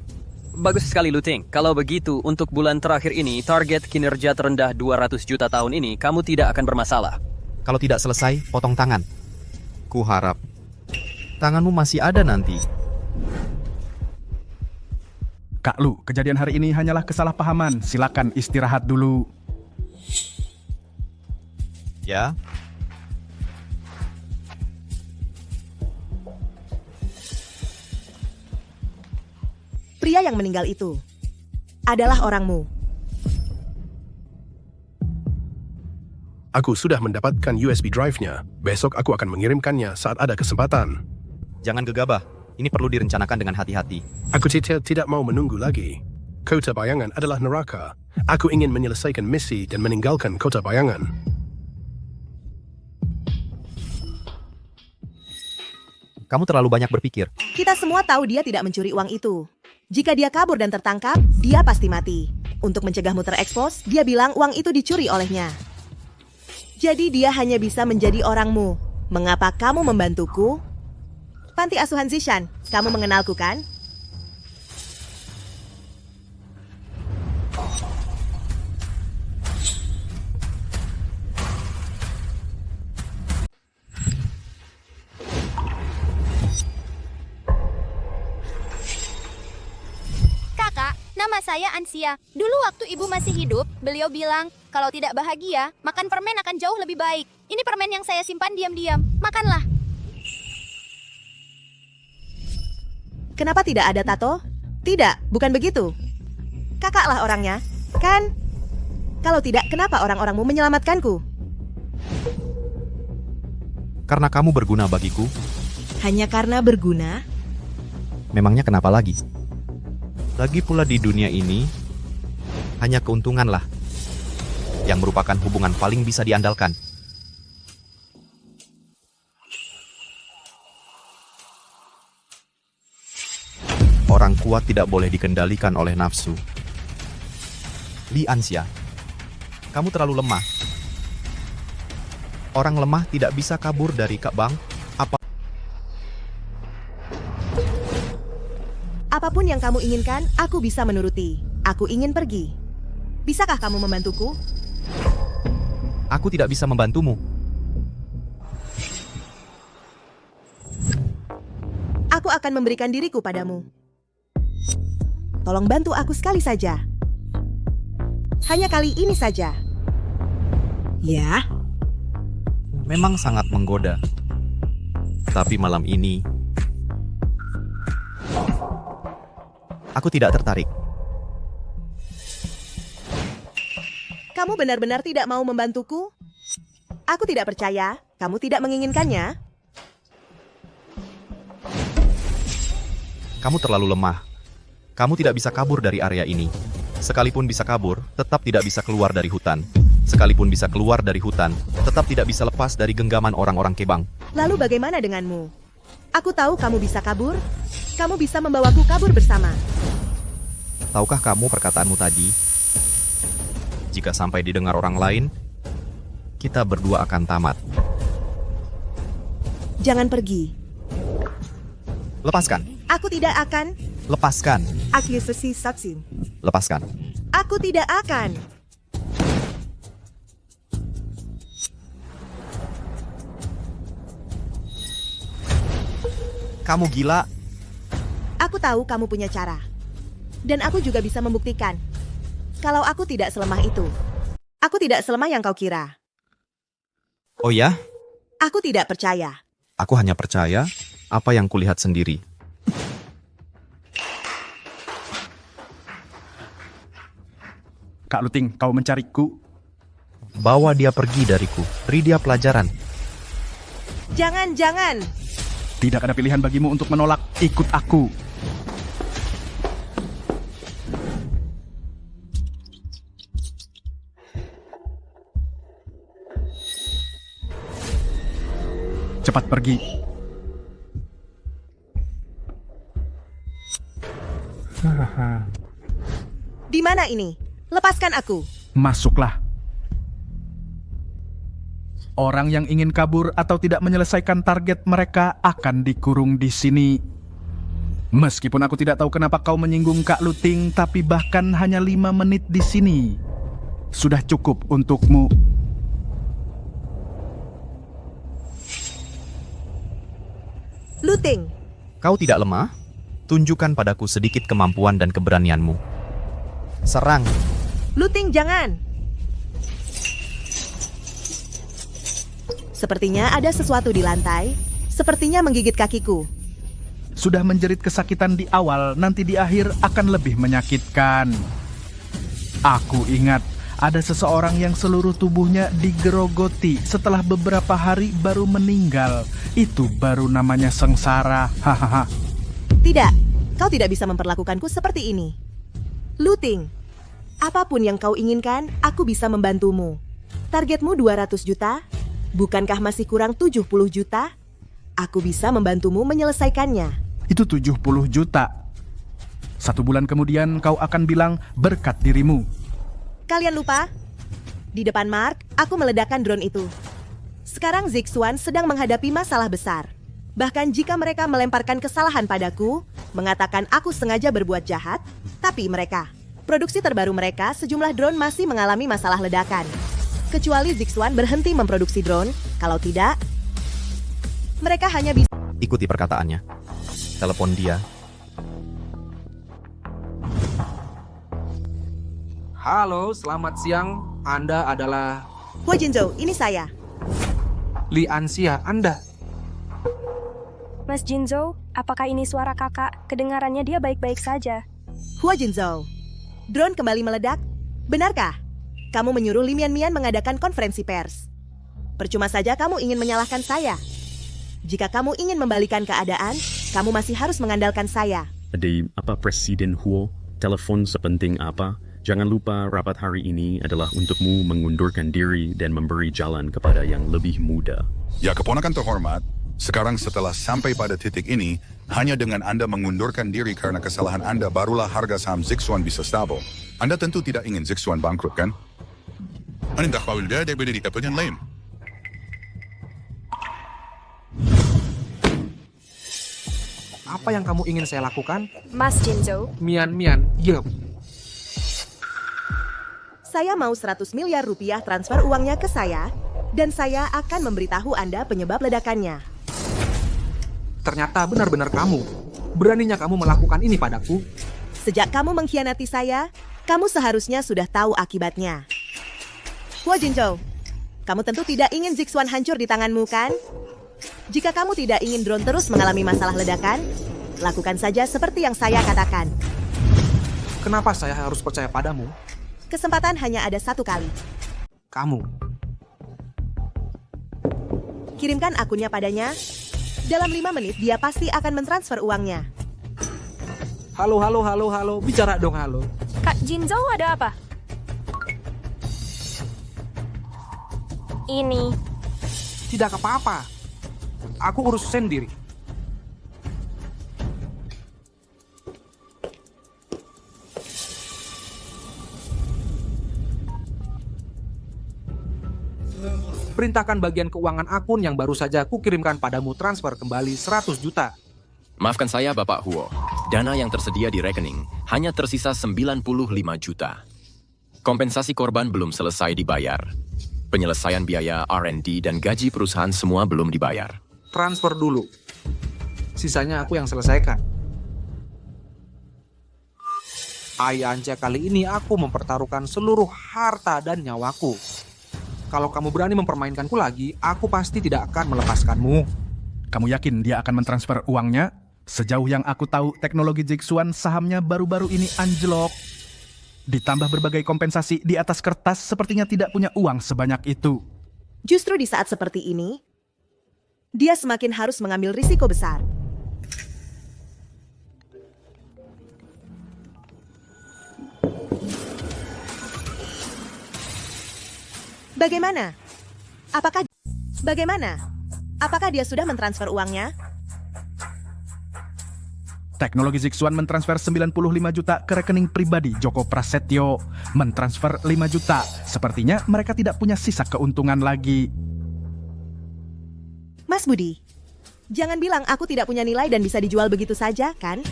Bagus sekali, Luting. Kalau begitu, untuk bulan terakhir ini, target kinerja terendah 200 juta tahun ini, kamu tidak akan bermasalah. Kalau tidak selesai, potong tangan. Ku harap tanganmu masih ada nanti. Kak Lu, kejadian hari ini hanyalah kesalahpahaman. Silakan istirahat dulu. Ya. Pria yang meninggal itu adalah orangmu. Aku sudah mendapatkan USB drive-nya. Besok aku akan mengirimkannya saat ada kesempatan. Jangan gegabah. Ini perlu direncanakan dengan hati-hati. Aku tidak mau menunggu lagi. Kota Bayangan adalah neraka. Aku ingin menyelesaikan misi dan meninggalkan Kota Bayangan. Kamu terlalu banyak berpikir. Kita semua tahu dia tidak mencuri uang itu. Jika dia kabur dan tertangkap, dia pasti mati. Untuk mencegahmu terekspos, dia bilang uang itu dicuri olehnya. Jadi dia hanya bisa menjadi orangmu. Mengapa kamu membantuku? Panti Asuhan Zishan, kamu mengenalku kan? Kakak, nama saya Ansia. Dulu waktu ibu masih hidup, beliau bilang, kalau tidak bahagia, makan permen akan jauh lebih baik. Ini permen yang saya simpan diam-diam. Makanlah. Kenapa tidak ada tato? Tidak, bukan begitu. Kakaklah orangnya, kan? Kalau tidak, kenapa orang-orangmu menyelamatkanku? Karena kamu berguna bagiku. Hanya karena berguna? Memangnya kenapa lagi? Lagi pula di dunia ini, hanya keuntunganlah yang merupakan hubungan paling bisa diandalkan. Orang kuat tidak boleh dikendalikan oleh nafsu. Li Ansia, kamu terlalu lemah. Orang lemah tidak bisa kabur dari Bang. Apapun yang kamu inginkan, aku bisa menuruti. Aku ingin pergi. Bisakah kamu membantuku? Aku tidak bisa membantumu. Aku akan memberikan diriku padamu. Tolong bantu aku sekali saja. Hanya kali ini saja. Ya. Memang sangat menggoda. Tapi malam ini, aku tidak tertarik. Kamu benar-benar tidak mau membantuku? Aku tidak percaya. Kamu tidak menginginkannya? Kamu terlalu lemah. Kamu tidak bisa kabur dari area ini. Sekalipun bisa kabur, tetap tidak bisa keluar dari hutan. Sekalipun bisa keluar dari hutan, tetap tidak bisa lepas dari genggaman orang-orang Kebang. Lalu bagaimana denganmu? Aku tahu kamu bisa kabur. Kamu bisa membawaku kabur bersama. Tahukah kamu perkataanmu tadi? Jika sampai didengar orang lain, kita berdua akan tamat. Jangan pergi. Lepaskan. Aku tidak akan. Lepaskan. Aku sesi saksin. Lepaskan. Aku tidak akan. Kamu gila? Aku tahu kamu punya cara. Dan aku juga bisa membuktikan. Kalau aku tidak selemah itu. Aku tidak selemah yang kau kira. Oh ya? Aku tidak percaya. Aku hanya percaya apa yang kulihat sendiri. Kak Luting, kau mencariku? Bawa dia pergi dariku. Beri dia pelajaran. Jangan. Tidak ada pilihan bagimu untuk menolak. Ikut aku. Cepat pergi. Di mana ini? Lepaskan aku. Masuklah. Orang yang ingin kabur atau tidak menyelesaikan target mereka akan dikurung di sini. Meskipun aku tidak tahu kenapa kau menyinggung Kak Luting, tapi bahkan hanya 5 menit di sini sudah cukup untukmu. Luting. Kau tidak lemah? Tunjukkan padaku sedikit kemampuan dan keberanianmu. Serang. Luting, jangan. Sepertinya ada sesuatu di lantai. Sepertinya menggigit kakiku. Sudah menjerit kesakitan di awal, nanti di akhir akan lebih menyakitkan. Aku ingat, ada seseorang yang seluruh tubuhnya digerogoti setelah beberapa hari baru meninggal. Itu baru namanya sengsara. Hahaha. Tidak, kau tidak bisa memperlakukanku seperti ini. Luting, apapun yang kau inginkan, aku bisa membantumu. Targetmu 200 juta? Bukankah masih kurang 70 juta? Aku bisa membantumu menyelesaikannya. Itu 70 juta. 1 bulan kemudian kau akan bilang berkat dirimu. Kalian lupa? Di depan Mark, aku meledakkan drone itu. Sekarang Zixuan sedang menghadapi masalah besar. Bahkan jika mereka melemparkan kesalahan padaku, mengatakan aku sengaja berbuat jahat, tapi mereka, produksi terbaru mereka, sejumlah drone masih mengalami masalah ledakan. Kecuali Zixuan berhenti memproduksi drone, kalau tidak, mereka hanya bisa... Ikuti perkataannya. Telepon dia. Halo, selamat siang. Anda adalah... Hua Jinzhou, ini saya. Li Anxia, Anda. Mas Jinzhou, apakah ini suara kakak? Kedengarannya dia baik-baik saja. Hua Jinzhou, drone kembali meledak? Benarkah? Kamu menyuruh Li Mian mengadakan konferensi pers. Percuma saja kamu ingin menyalahkan saya. Jika kamu ingin membalikan keadaan, kamu masih harus mengandalkan saya. Ada apa Presiden Huo? Telepon sepenting apa? Jangan lupa rapat hari ini adalah untukmu mengundurkan diri dan memberi jalan kepada yang lebih muda. Ya keponakan terhormat, sekarang setelah sampai pada titik ini, hanya dengan Anda mengundurkan diri karena kesalahan Anda barulah harga saham Zixuan bisa stabil. Anda tentu tidak ingin Zixuan bangkrut, kan? Anda tahu dia daripada di kapal yang lain. Apa yang kamu ingin saya lakukan? Mas Jinzhou. Mian, yup. Saya mau 100 miliar rupiah transfer uangnya ke saya, dan saya akan memberitahu Anda penyebab ledakannya. Ternyata benar-benar kamu. Beraninya kamu melakukan ini padaku. Sejak kamu mengkhianati saya, kamu seharusnya sudah tahu akibatnya. Hua Jinzhou, kamu tentu tidak ingin Zixuan hancur di tanganmu, kan? Jika kamu tidak ingin drone terus mengalami masalah ledakan, lakukan saja seperti yang saya katakan. Kenapa saya harus percaya padamu? Kesempatan hanya ada satu kali. Kamu. Kirimkan akunnya padanya. Dalam 5 menit dia pasti akan mentransfer uangnya. Halo. Bicara dong, halo. Kak Jinzhou, ada apa? Ini. Tidak apa-apa. Aku urus sendiri. Perintahkan bagian keuangan akun yang baru saja kukirimkan padamu transfer kembali 100 juta. Maafkan saya, Bapak Huo. Dana yang tersedia di rekening hanya tersisa 95 juta. Kompensasi korban belum selesai dibayar. Penyelesaian biaya R&D dan gaji perusahaan semua belum dibayar. Transfer dulu. Sisanya aku yang selesaikan. Ance, kali ini aku mempertaruhkan seluruh harta dan nyawaku. Kalau kamu berani mempermainkanku lagi, aku pasti tidak akan melepaskanmu. Kamu yakin dia akan mentransfer uangnya? Sejauh yang aku tahu, teknologi Zixuan sahamnya baru-baru ini anjlok. Ditambah berbagai kompensasi di atas kertas, sepertinya tidak punya uang sebanyak itu. Justru di saat seperti ini, dia semakin harus mengambil risiko besar. Bagaimana? Apakah dia sudah mentransfer uangnya? Teknologi Zixuan mentransfer 95 juta ke rekening pribadi Joko Prasetyo. Mentransfer 5 juta. Sepertinya mereka tidak punya sisa keuntungan lagi. Mas Budi, jangan bilang aku tidak punya nilai dan bisa dijual begitu saja, kan?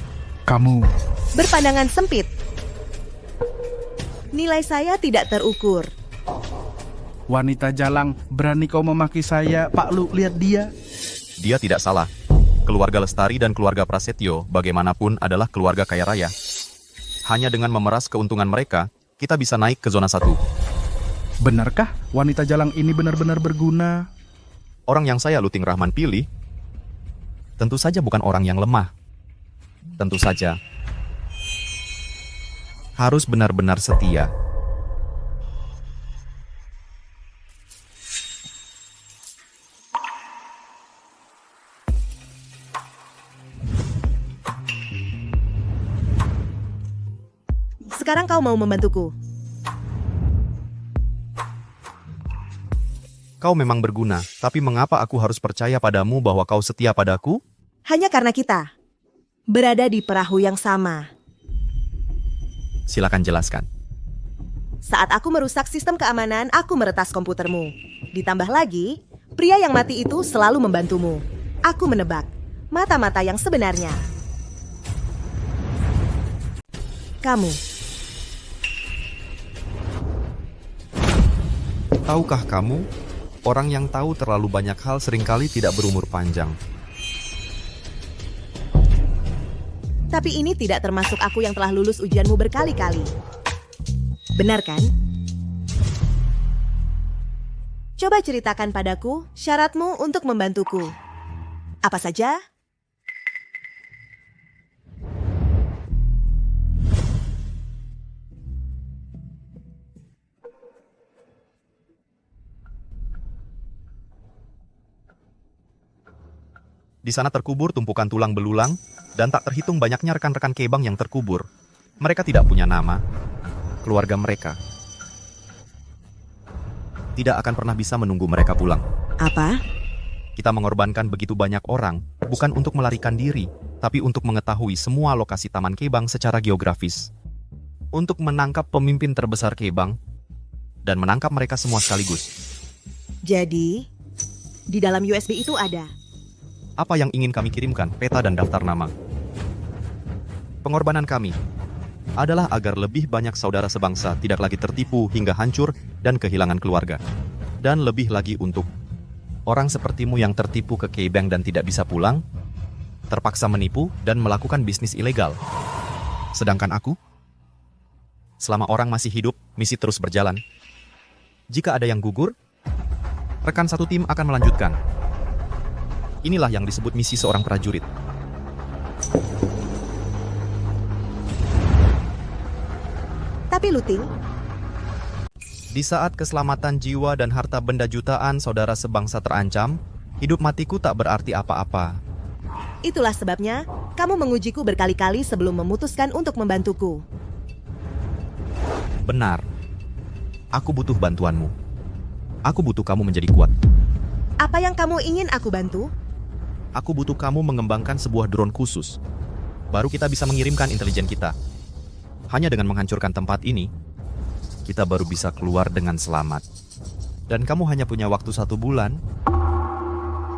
Kamu berpandangan sempit. Nilai saya tidak terukur. Wanita jalang, berani kau memaki saya, Pak Lu, lihat dia. Dia tidak salah. Keluarga Lestari dan keluarga Prasetyo bagaimanapun adalah keluarga kaya raya. Hanya dengan memeras keuntungan mereka, kita bisa naik ke zona 1. Benarkah wanita jalang ini benar-benar berguna? Orang yang saya Luting Rahman pilih, tentu saja bukan orang yang lemah. Tentu saja harus benar-benar setia. Sekarang kau mau membantuku. Kau memang berguna, tapi mengapa aku harus percaya padamu bahwa kau setia padaku? Hanya karena kita berada di perahu yang sama. Silakan jelaskan. Saat aku merusak sistem keamanan, aku meretas komputermu. Ditambah lagi, pria yang mati itu selalu membantumu. Aku menebak mata-mata yang sebenarnya. Kamu. Tahukah kamu, orang yang tahu terlalu banyak hal seringkali tidak berumur panjang. Tapi ini tidak termasuk aku yang telah lulus ujianmu berkali-kali. Benar kan? Coba ceritakan padaku syaratmu untuk membantuku. Apa saja? Di sana terkubur tumpukan tulang belulang, dan tak terhitung banyaknya rekan-rekan Kebang yang terkubur. Mereka tidak punya nama. Keluarga mereka tidak akan pernah bisa menunggu mereka pulang. Apa? Kita mengorbankan begitu banyak orang, bukan untuk melarikan diri, tapi untuk mengetahui semua lokasi Taman Kebang secara geografis. Untuk menangkap pemimpin terbesar Kebang, dan menangkap mereka semua sekaligus. Jadi, di dalam USB itu ada apa yang ingin kami kirimkan, peta dan daftar nama. Pengorbanan kami adalah agar lebih banyak saudara sebangsa tidak lagi tertipu hingga hancur dan kehilangan keluarga. Dan lebih lagi untuk orang sepertimu yang tertipu ke Kebang dan tidak bisa pulang, terpaksa menipu dan melakukan bisnis ilegal. Sedangkan aku, selama orang masih hidup, misi terus berjalan. Jika ada yang gugur, rekan satu tim akan melanjutkan. Inilah yang disebut misi seorang prajurit. Tapi Luting, di saat keselamatan jiwa dan harta benda jutaan saudara sebangsa terancam, hidup matiku tak berarti apa-apa. Itulah sebabnya kamu mengujiku berkali-kali sebelum memutuskan untuk membantuku. Benar. Aku butuh bantuanmu. Aku butuh kamu menjadi kuat. Apa yang kamu ingin aku bantu? Aku butuh kamu mengembangkan sebuah drone khusus. Baru kita bisa mengirimkan intelijen kita. Hanya dengan menghancurkan tempat ini, kita baru bisa keluar dengan selamat. Dan kamu hanya punya waktu 1 bulan.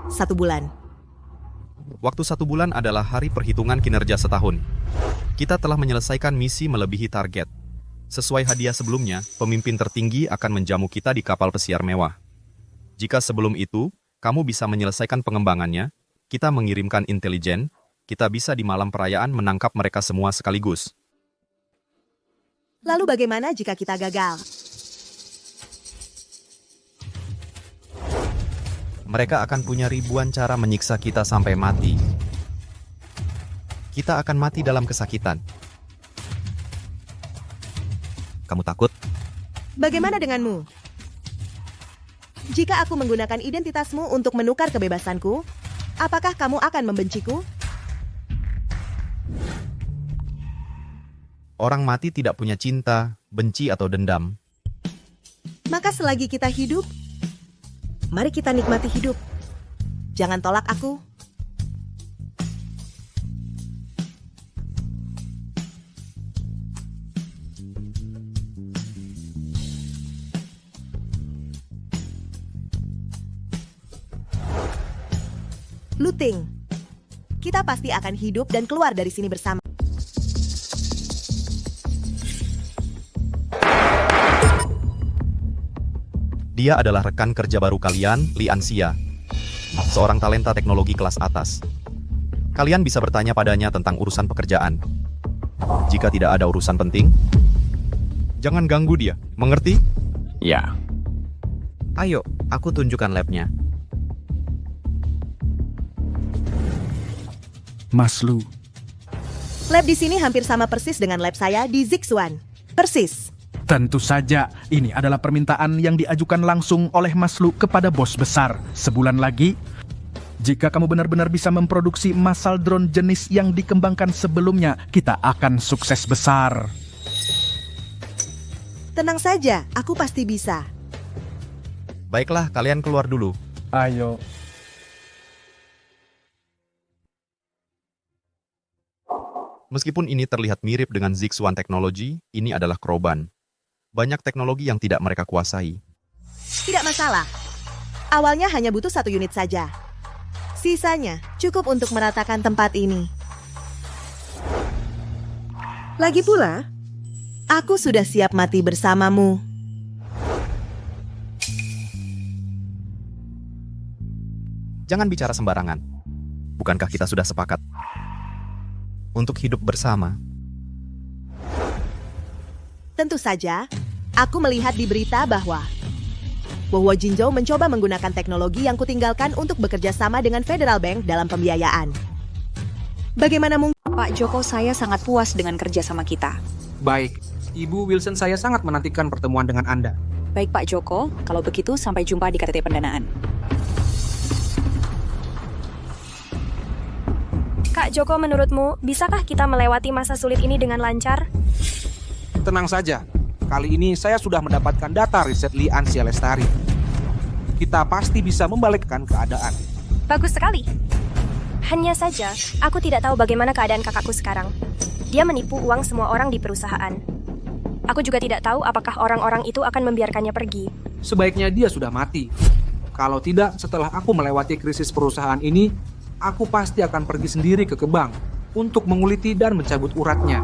1 bulan. Waktu 1 bulan adalah hari perhitungan kinerja setahun. Kita telah menyelesaikan misi melebihi target. Sesuai hadiah sebelumnya, pemimpin tertinggi akan menjamu kita di kapal pesiar mewah. Jika sebelum itu, kamu bisa menyelesaikan pengembangannya, kita mengirimkan intelijen kita bisa di malam perayaan menangkap mereka semua sekaligus. Lalu bagaimana jika kita gagal? Mereka akan punya ribuan cara menyiksa kita sampai mati. Kita akan mati dalam kesakitan. Kamu takut? Bagaimana denganmu? Jika aku menggunakan identitasmu untuk menukar kebebasanku, apakah kamu akan membenciku? Orang mati tidak punya cinta, benci, atau dendam. Maka selagi kita hidup, mari kita nikmati hidup. Jangan tolak aku. Looting. Kita pasti akan hidup dan keluar dari sini bersama. Dia adalah rekan kerja baru kalian, Li Anxia, seorang talenta teknologi kelas atas. Kalian bisa bertanya padanya tentang urusan pekerjaan. Jika tidak ada urusan penting, jangan ganggu dia, mengerti? Ya. Ayo, aku tunjukkan labnya. Mas Lu. Lab di sini hampir sama persis dengan lab saya di Zixuan. Persis. Tentu saja, ini adalah permintaan yang diajukan langsung oleh Mas Lu kepada bos besar. Sebulan lagi, jika kamu benar-benar bisa memproduksi massal drone jenis yang dikembangkan sebelumnya, kita akan sukses besar. Tenang saja, aku pasti bisa. Baiklah, kalian keluar dulu. Ayo. Meskipun ini terlihat mirip dengan Zixuan Technology, ini adalah Kroban. Banyak teknologi yang tidak mereka kuasai. Tidak masalah. Awalnya hanya butuh 1 unit saja. Sisanya cukup untuk meratakan tempat ini. Lagi pula, aku sudah siap mati bersamamu. Jangan bicara sembarangan. Bukankah kita sudah sepakat untuk hidup bersama? Tentu saja, aku melihat di berita bahwa Jinzhou mencoba menggunakan teknologi yang kutinggalkan untuk bekerja sama dengan Federal Bank dalam pembiayaan. Bagaimana mungkin? Pak Joko, saya sangat puas dengan kerja sama kita. Baik, Ibu Wilson, saya sangat menantikan pertemuan dengan Anda. Baik Pak Joko, kalau begitu sampai jumpa di KTT Pendanaan. Kak Joko, menurutmu, bisakah kita melewati masa sulit ini dengan lancar? Tenang saja, kali ini saya sudah mendapatkan data riset Li Anxia Lestari. Kita pasti bisa membalikkan keadaan. Bagus sekali. Hanya saja, aku tidak tahu bagaimana keadaan kakakku sekarang. Dia menipu uang semua orang di perusahaan. Aku juga tidak tahu apakah orang-orang itu akan membiarkannya pergi. Sebaiknya dia sudah mati. Kalau tidak, setelah aku melewati krisis perusahaan ini, aku pasti akan pergi sendiri ke bank untuk menguliti dan mencabut uratnya.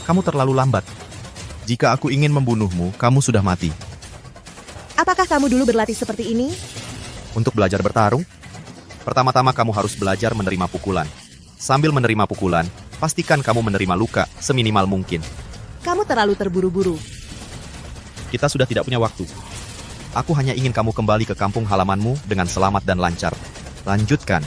Kamu terlalu lambat. Jika aku ingin membunuhmu, kamu sudah mati. Apakah kamu dulu berlatih seperti ini? Untuk belajar bertarung, pertama-tama kamu harus belajar menerima pukulan. Sambil menerima pukulan, pastikan kamu menerima luka seminimal mungkin. Kamu terlalu terburu-buru. Kita sudah tidak punya waktu. Aku hanya ingin kamu kembali ke kampung halamanmu dengan selamat dan lancar. Lanjutkan.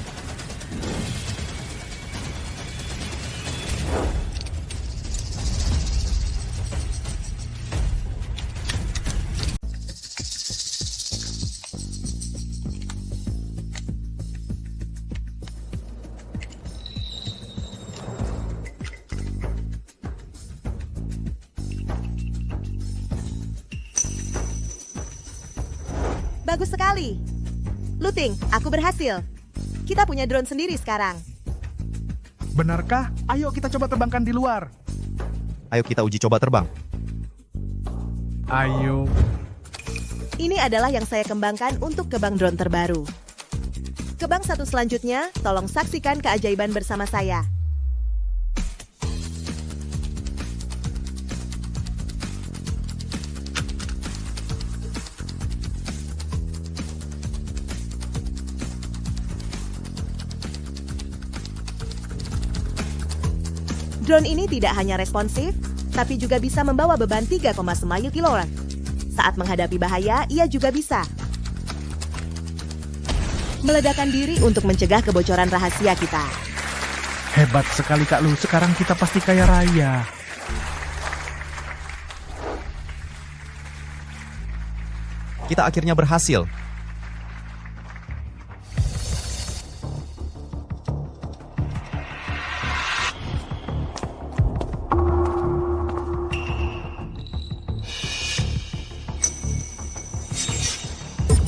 Bagus sekali. Looting, aku berhasil. Kita punya drone sendiri sekarang. Benarkah? Ayo kita coba terbangkan di luar. Ayo kita uji coba terbang. Ayo. Ini adalah yang saya kembangkan untuk kebang drone terbaru. Kebang satu selanjutnya, tolong saksikan keajaiban bersama saya. Drone ini tidak hanya responsif, tapi juga bisa membawa beban 3,9 kg. Saat menghadapi bahaya, ia juga bisa meledakkan diri untuk mencegah kebocoran rahasia kita. Hebat sekali Kak Lu, sekarang kita pasti kaya raya. Kita akhirnya berhasil.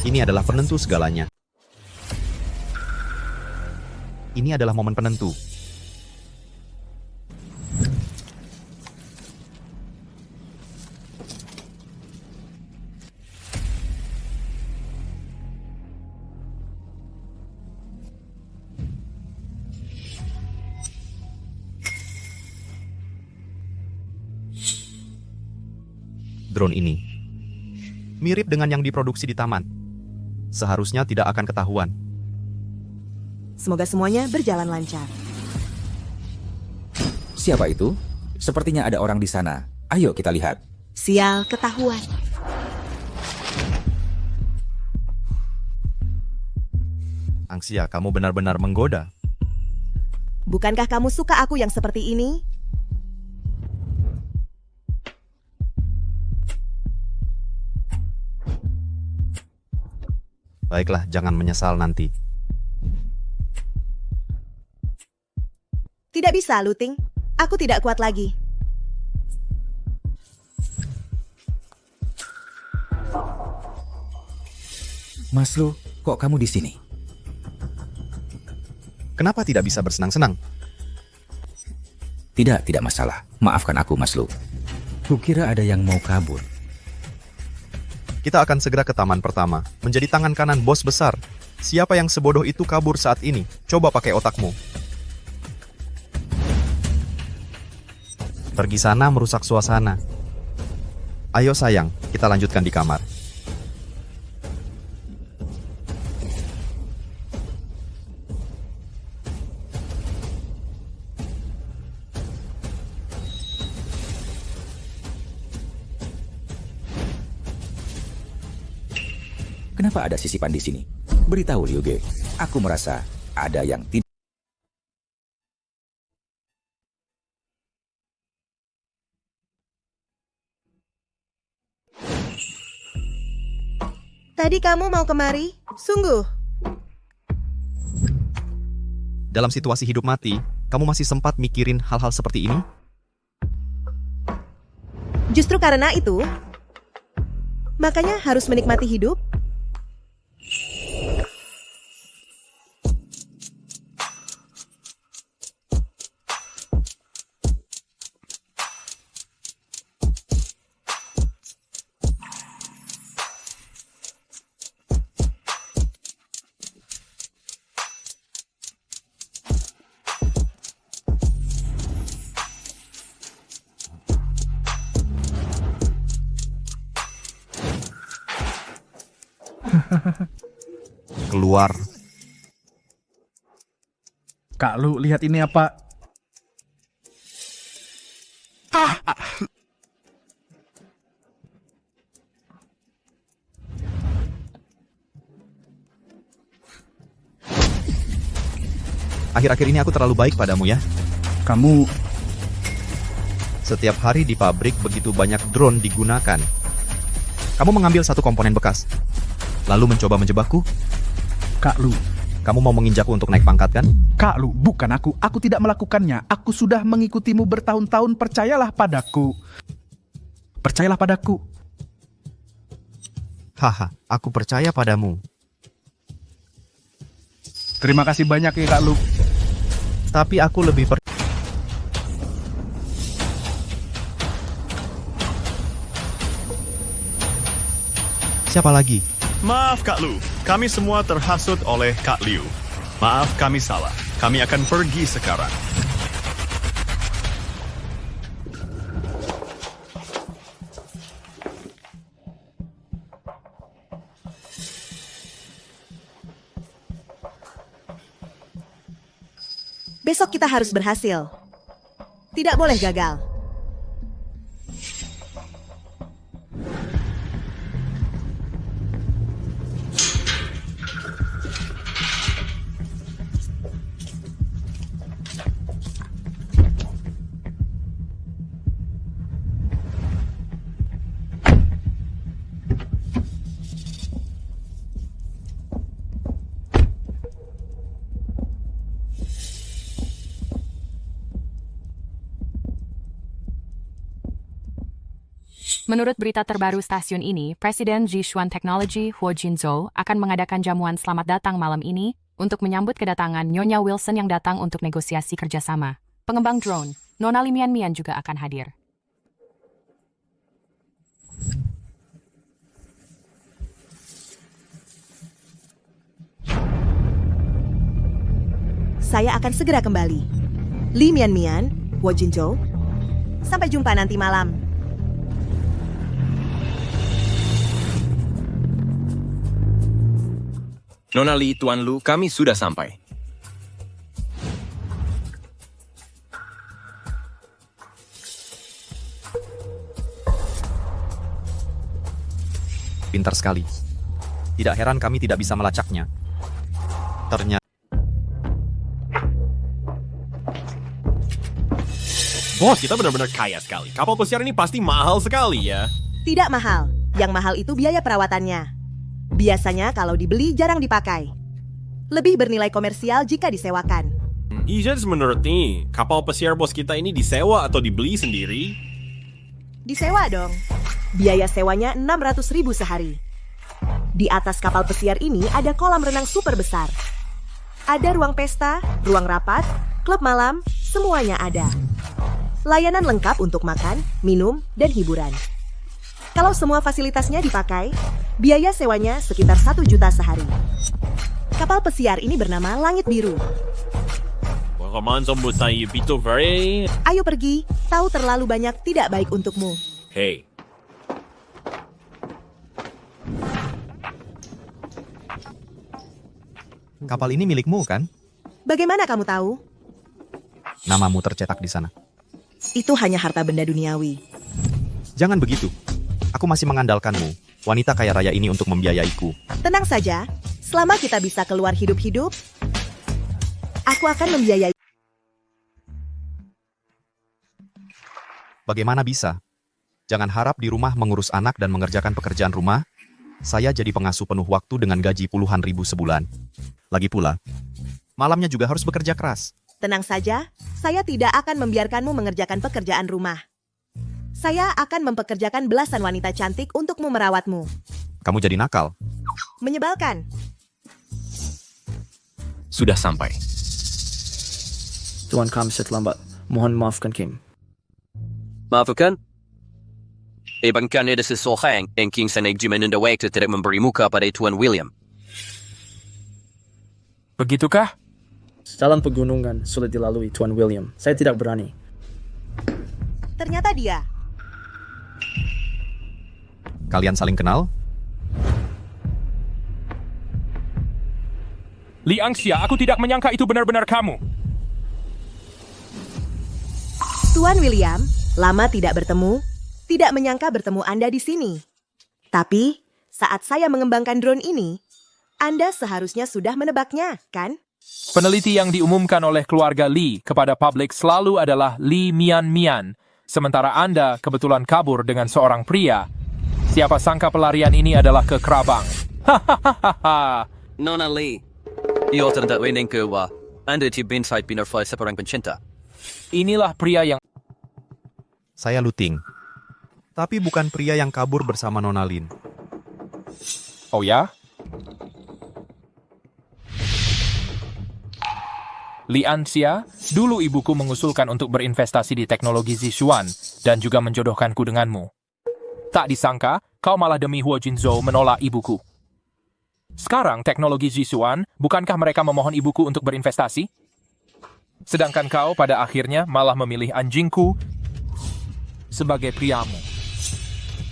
Ini adalah penentu segalanya. Ini adalah momen penentu. Drone ini mirip dengan yang diproduksi di taman. Seharusnya tidak akan ketahuan. Semoga semuanya berjalan lancar. Siapa itu? Sepertinya ada orang di sana. Ayo kita lihat. Sial, ketahuan. Angsia, kamu benar-benar menggoda. Bukankah kamu suka aku yang seperti ini? Baiklah, jangan menyesal nanti. Tidak bisa, Luting. Aku tidak kuat lagi. Mas Lu, kok kamu di sini? Kenapa tidak bisa bersenang-senang? Tidak masalah. Maafkan aku, Mas Lu. Kukira ada yang mau kabur. Kita akan segera ke taman pertama, menjadi tangan kanan bos besar. Siapa yang sebodoh itu kabur saat ini? Coba pakai otakmu. Pergi sana merusak suasana. Ayo sayang, kita lanjutkan di kamar. Kenapa ada sisipan di sini? Beritahu Liu Ge. Aku merasa ada yang tidak. Tadi kamu mau kemari? Sungguh. Dalam situasi hidup mati, kamu masih sempat mikirin hal-hal seperti ini? Justru karena itu, makanya harus menikmati hidup. Keluar. Kak Lu, lihat ini apa? Akhir-akhir ini aku terlalu baik padamu ya. Kamu... Setiap hari di pabrik begitu banyak drone digunakan. Kamu mengambil satu komponen bekas, lalu mencoba menjebakku? Kak Lu, kamu mau menginjakku untuk naik pangkat kan? Kak Lu, bukan aku. Aku tidak melakukannya. Aku sudah mengikutimu bertahun-tahun. Percayalah padaku. Percayalah padaku. Haha, aku percaya padamu. Terima kasih banyak ya Kak Lu. Tapi aku lebih Siapa lagi? Maaf Kak Lu, kami semua terhasut oleh Kak Liu. Maaf kami salah, kami akan pergi sekarang. Besok kita harus berhasil. Tidak boleh gagal. Menurut berita terbaru stasiun ini, Presiden Zixuan Technology Huo Jinzhou akan mengadakan jamuan selamat datang malam ini untuk menyambut kedatangan Nyonya Wilson yang datang untuk negosiasi kerjasama. Pengembang drone, Nona Li Mian juga akan hadir. Saya akan segera kembali. Li Mian, Huo Jinzhou. Sampai jumpa nanti malam. Nona Li, Tuan Lu, kami sudah sampai. Pintar sekali. Tidak heran kami tidak bisa melacaknya. Ternyata Bos, kita benar-benar kaya sekali. Kapal pesiar ini pasti mahal sekali ya. Tidak mahal. Yang mahal itu biaya perawatannya. Biasanya kalau dibeli jarang dipakai. Lebih bernilai komersial jika disewakan. Jadi menurut nih, kapal pesiar bos kita ini disewa atau dibeli sendiri? Disewa dong. Biaya sewanya 600.000 sehari. Di atas kapal pesiar ini ada kolam renang super besar. Ada ruang pesta, ruang rapat, klub malam, semuanya ada. Layanan lengkap untuk makan, minum, dan hiburan. Kalau semua fasilitasnya dipakai, biaya sewanya sekitar 1 juta sehari. Kapal pesiar ini bernama Langit Biru. Ayo pergi, tahu terlalu banyak tidak baik untukmu. Hey. kapal ini milikmu kan? Bagaimana kamu tahu? Namamu tercetak di sana. Itu hanya harta benda duniawi. Jangan begitu. Aku masih mengandalkanmu, wanita kaya raya ini untuk membiayaiku. Tenang saja, selama kita bisa keluar hidup-hidup, aku akan membiayai. Bagaimana bisa? Jangan harap di rumah mengurus anak dan mengerjakan pekerjaan rumah. Saya jadi pengasuh penuh waktu dengan gaji puluhan ribu sebulan. Lagi pula, malamnya juga harus bekerja keras. Tenang saja, saya tidak akan membiarkanmu mengerjakan pekerjaan rumah. Saya akan mempekerjakan belasan wanita cantik untukmu merawatmu. Kamu jadi nakal. Menyebalkan. Sudah sampai. Tuan kami terlambat. Mohon maafkan Kim. Maafkan? Bahkan ada seseorang yang King Senegji menunda waktu tidak memberi muka pada Tuan William. Begitukah? Jalan pegunungan sulit dilalui, Tuan William. Saya tidak berani. Ternyata dia. Kalian saling kenal? Li Angxia, aku tidak menyangka itu benar-benar kamu. Tuan William, lama tidak bertemu, tidak menyangka bertemu Anda di sini. Tapi, saat saya mengembangkan drone ini, Anda seharusnya sudah menebaknya, kan? Peneliti yang diumumkan oleh keluarga Li kepada publik selalu adalah Li Mian, sementara Anda kebetulan kabur dengan seorang pria. Siapa sangka pelarian ini adalah ke Krabang. Hahaha. Nona Li, iyo tidak wening ke Anda tibinsay pinarfly sa parang pencinta. Inilah pria yang... Saya Luting. Tapi bukan pria yang kabur bersama Nona Lin. Oh ya? Lian Xia, dulu ibuku mengusulkan untuk berinvestasi di teknologi Zixuan dan juga menjodohkanku denganmu. Tak disangka, kau malah demi Huo Jinzhou menolak ibuku. Sekarang teknologi Zixuan, bukankah mereka memohon ibuku untuk berinvestasi? Sedangkan kau pada akhirnya malah memilih anjingku sebagai priamu.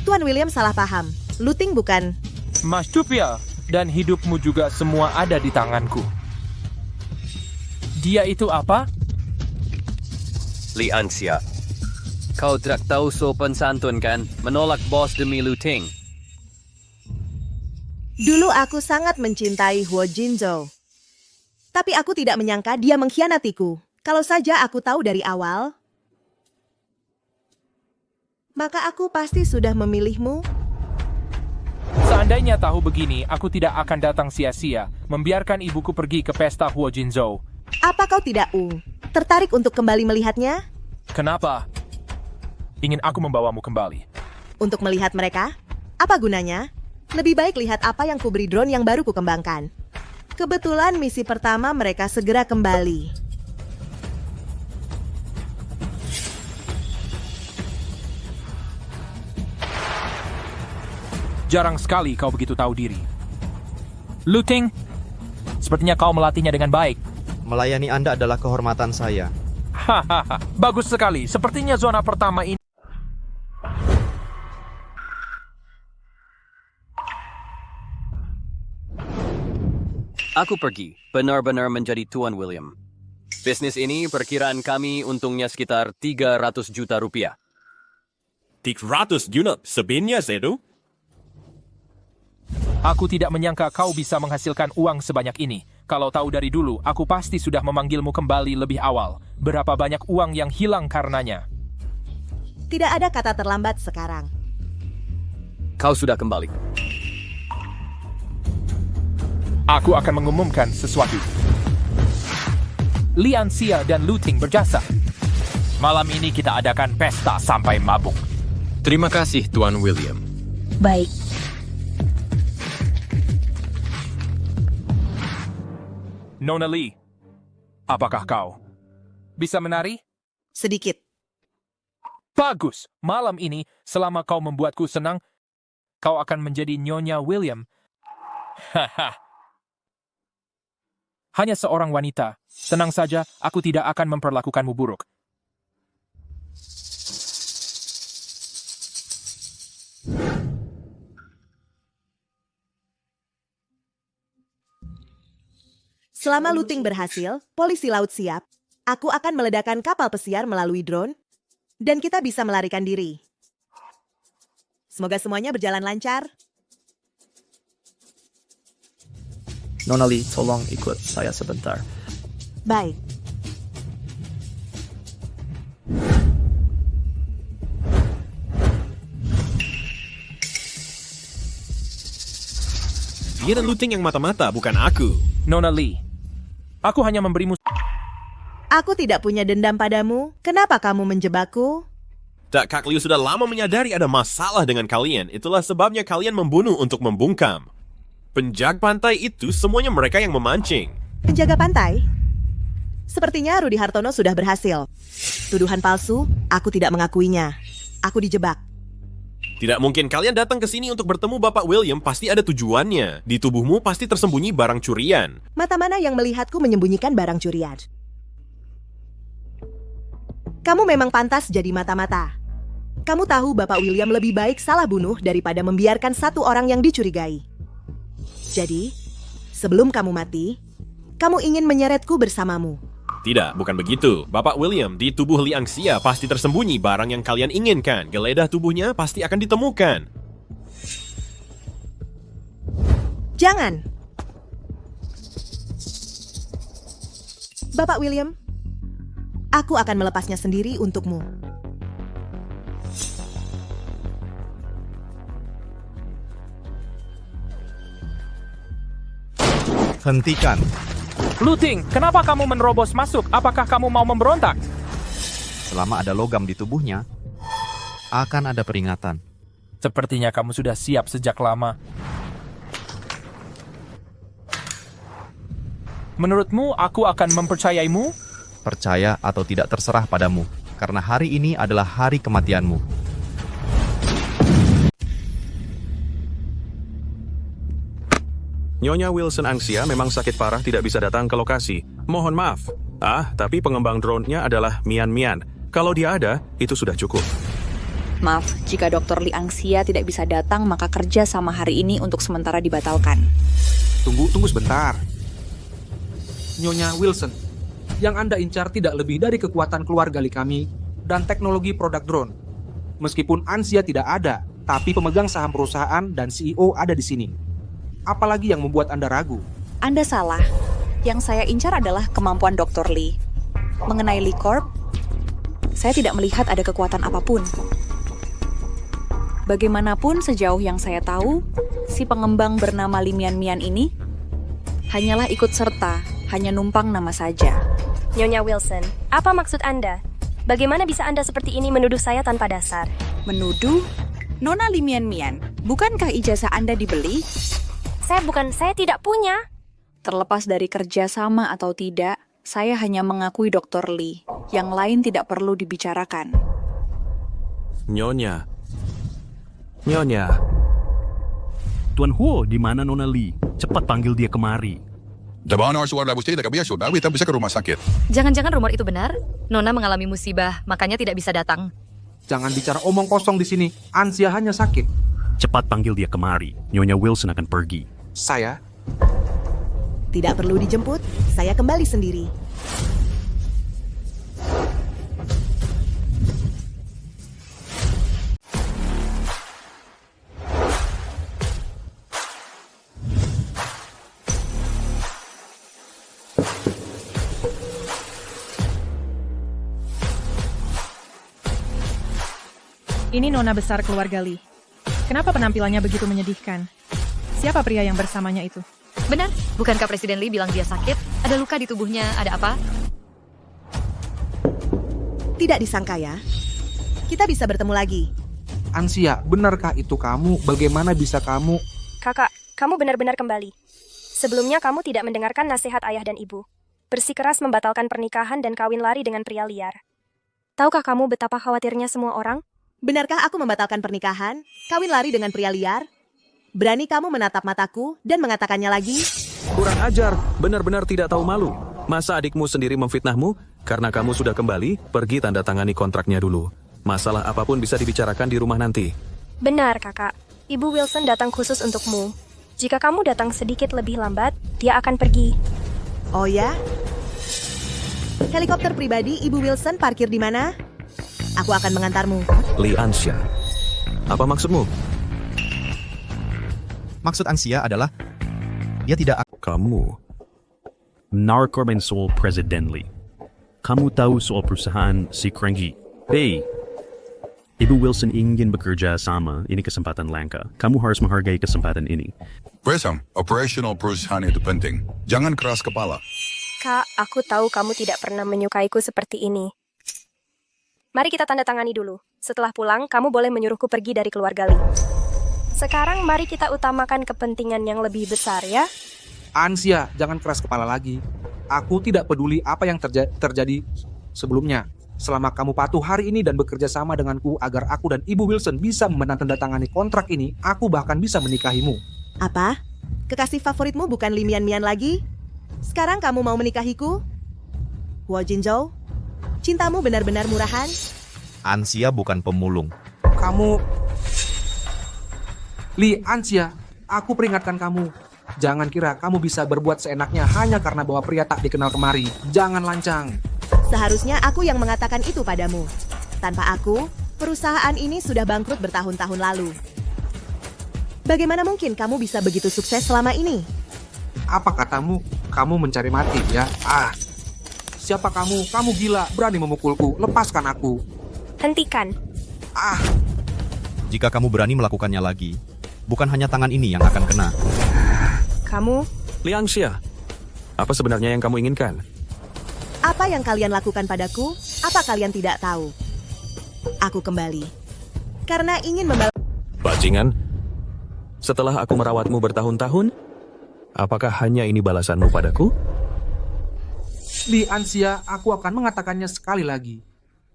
Tuan William salah paham. Looting bukan... Mas Cupia, dan hidupmu juga semua ada di tanganku. Dia itu apa? Lian Xia. Kau tidak tahu sopan santun kan? Menolak bos demi looting. Dulu aku sangat mencintai Huo Jinzhou. Tapi aku tidak menyangka dia mengkhianatiku. Kalau saja aku tahu dari awal, maka aku pasti sudah memilihmu. Seandainya tahu begini, aku tidak akan datang sia-sia, membiarkan ibuku pergi ke pesta Huo Jinzhou. Apa kau tidak tertarik untuk kembali melihatnya? Kenapa? Ingin aku membawamu kembali. Untuk melihat mereka? Apa gunanya? Lebih baik lihat apa yang kuberi drone yang baru kukembangkan. Kebetulan misi pertama mereka segera kembali. Jarang sekali kau begitu tahu diri. Looting, sepertinya kau melatihnya dengan baik. Melayani Anda adalah kehormatan saya. Hahaha, bagus sekali. Sepertinya zona pertama ini... Aku pergi, benar-benar menjadi Tuan William. Bisnis ini perkiraan kami untungnya sekitar 300 juta rupiah. 300 juta sebenarnya itu? Aku tidak menyangka kau bisa menghasilkan uang sebanyak ini. Kalau tahu dari dulu, aku pasti sudah memanggilmu kembali lebih awal. Berapa banyak uang yang hilang karenanya? Tidak ada kata terlambat sekarang. Kau sudah kembali. Aku akan mengumumkan sesuatu. Lian Xia dan Looting berjasa. Malam ini kita adakan pesta sampai mabuk. Terima kasih, Tuan William. Baik. Nona Lee, apakah kau bisa menari? Sedikit. Bagus. Malam ini, selama kau membuatku senang, kau akan menjadi Nyonya William. Haha. Hanya seorang wanita. Tenang saja, aku tidak akan memperlakukanmu buruk. Selama looting berhasil, polisi laut siap, aku akan meledakkan kapal pesiar melalui drone, dan kita bisa melarikan diri. Semoga semuanya berjalan lancar. Nona Lee, tolong ikut saya sebentar. Baik. Dia dan Looting yang mata-mata, bukan aku. Nona Lee, aku hanya memberimu... Aku tidak punya dendam padamu. Kenapa kamu menjebakku? Kak Liu sudah lama menyadari ada masalah dengan kalian. Itulah sebabnya kalian membunuh untuk membungkam. Penjaga pantai itu semuanya mereka yang memancing. Penjaga pantai? Sepertinya Rudi Hartono sudah berhasil. Tuduhan palsu, aku tidak mengakuinya. Aku dijebak. Tidak mungkin kalian datang ke sini untuk bertemu Bapak William, pasti ada tujuannya. Di tubuhmu pasti tersembunyi barang curian. Mata mana yang melihatku menyembunyikan barang curian? Kamu memang pantas jadi mata-mata. Kamu tahu Bapak William lebih baik salah bunuh daripada membiarkan satu orang yang dicurigai. Jadi, sebelum kamu mati, kamu ingin menyeretku bersamamu. Tidak, bukan begitu. Bapak William, di tubuh Liang Xia pasti tersembunyi barang yang kalian inginkan. Geledah tubuhnya pasti akan ditemukan. Jangan! Bapak William, aku akan melepasnya sendiri untukmu. Hentikan. Looting, kenapa kamu menerobos masuk? Apakah kamu mau memberontak? Selama ada logam di tubuhnya, akan ada peringatan. Sepertinya kamu sudah siap sejak lama. Menurutmu aku akan mempercayaimu? Percaya atau tidak terserah padamu, karena hari ini adalah hari kematianmu. Nyonya Wilson Angsia memang sakit parah tidak bisa datang ke lokasi. Mohon maaf. Tapi pengembang drone-nya adalah Mian Mian. Kalau dia ada, itu sudah cukup. Maaf, jika Dr. Lee Angsia tidak bisa datang, maka kerja sama hari ini untuk sementara dibatalkan. Tunggu sebentar. Nyonya Wilson, yang Anda incar tidak lebih dari kekuatan keluarga Lee kami dan teknologi produk drone. Meskipun Angsia tidak ada, tapi pemegang saham perusahaan dan CEO ada di sini. Apalagi yang membuat Anda ragu? Anda salah. Yang saya incar adalah kemampuan Dr. Lee. Mengenai Lee Corp, saya tidak melihat ada kekuatan apapun. Bagaimanapun sejauh yang saya tahu, si pengembang bernama Lee Mian Mian ini hanyalah ikut serta, hanya numpang nama saja. Nyonya Wilson, apa maksud Anda? Bagaimana bisa Anda seperti ini menuduh saya tanpa dasar? Menuduh? Nona Lee Mian Mian, bukankah ijazah Anda dibeli? Saya tidak punya. Terlepas dari kerja sama atau tidak, saya hanya mengakui Dr. Lee. Yang lain tidak perlu dibicarakan. Nyonya. Tuan Huo, di mana Nona Lee? Cepat panggil dia kemari. Bisa ke rumah sakit. Jangan-jangan rumor itu benar? Nona mengalami musibah, makanya tidak bisa datang. Jangan bicara omong kosong di sini. Angsia hanya sakit. Cepat panggil dia kemari. Nyonya Wilson akan pergi. Saya? Tidak perlu dijemput, saya kembali sendiri. Ini nona besar keluarga Lee. Kenapa penampilannya begitu menyedihkan? Siapa pria yang bersamanya itu? Benar, bukankah Presiden Lee bilang dia sakit? Ada luka di tubuhnya, ada apa? Tidak disangka ya. Kita bisa bertemu lagi. Angsia, benarkah itu kamu? Bagaimana bisa kamu? Kakak, kamu benar-benar kembali. Sebelumnya kamu tidak mendengarkan nasihat ayah dan ibu. Bersikeras membatalkan pernikahan dan kawin lari dengan pria liar. Tahukah kamu betapa khawatirnya semua orang? Benarkah aku membatalkan pernikahan, kawin lari dengan pria liar? Berani kamu menatap mataku dan mengatakannya lagi? Kurang ajar, benar-benar tidak tahu malu. Masa adikmu sendiri memfitnahmu? Karena kamu sudah kembali, pergi tanda tangani kontraknya dulu. Masalah apapun bisa dibicarakan di rumah nanti. Benar, kakak. Ibu Wilson datang khusus untukmu. Jika kamu datang sedikit lebih lambat, dia akan pergi. Oh ya? Helikopter pribadi Ibu Wilson parkir di mana? Aku akan mengantarmu. Lee Angsia, apa maksudmu? Maksud Angsia adalah dia tidak Kamu Narkorban soal Presiden Lee. Kamu tahu soal perusahaan si Krengi. Hey, Ibu Wilson ingin bekerja sama, ini kesempatan langka. Kamu harus menghargai kesempatan ini. Presam, operasional perusahaan itu penting. Jangan keras kepala. Kak, aku tahu kamu tidak pernah menyukaiku seperti ini. Mari kita tanda tangani dulu. Setelah pulang, kamu boleh menyuruhku pergi dari keluarga Lee. Sekarang mari kita utamakan kepentingan yang lebih besar ya. Angsia, jangan keras kepala lagi. Aku tidak peduli apa yang terjadi sebelumnya. Selama kamu patuh hari ini dan bekerja sama denganku agar aku dan Ibu Wilson bisa menandatangani kontrak ini, aku bahkan bisa menikahimu. Apa? Kekasih favoritmu bukan Lee Mian Mian lagi? Sekarang kamu mau menikahiku? Huo Jinzhou, cintamu benar-benar murahan? Angsia bukan pemulung. Kamu... Lee, Angsia, aku peringatkan kamu. Jangan kira kamu bisa berbuat seenaknya hanya karena bahwa pria tak dikenal kemari. Jangan lancang. Seharusnya aku yang mengatakan itu padamu. Tanpa aku, perusahaan ini sudah bangkrut bertahun-tahun lalu. Bagaimana mungkin kamu bisa begitu sukses selama ini? Apa katamu? Kamu mencari mati, ya? Siapa kamu? Kamu gila, berani memukulku. Lepaskan aku. Hentikan. Jika kamu berani melakukannya lagi, bukan hanya tangan ini yang akan kena. Kamu? Lee Angsia, apa sebenarnya yang kamu inginkan? Apa yang kalian lakukan padaku? Apa kalian tidak tahu? Aku kembali. Karena ingin membalas... Bajingan, setelah aku merawatmu bertahun-tahun, apakah hanya ini balasanmu padaku? Li Ansia, aku akan mengatakannya sekali lagi.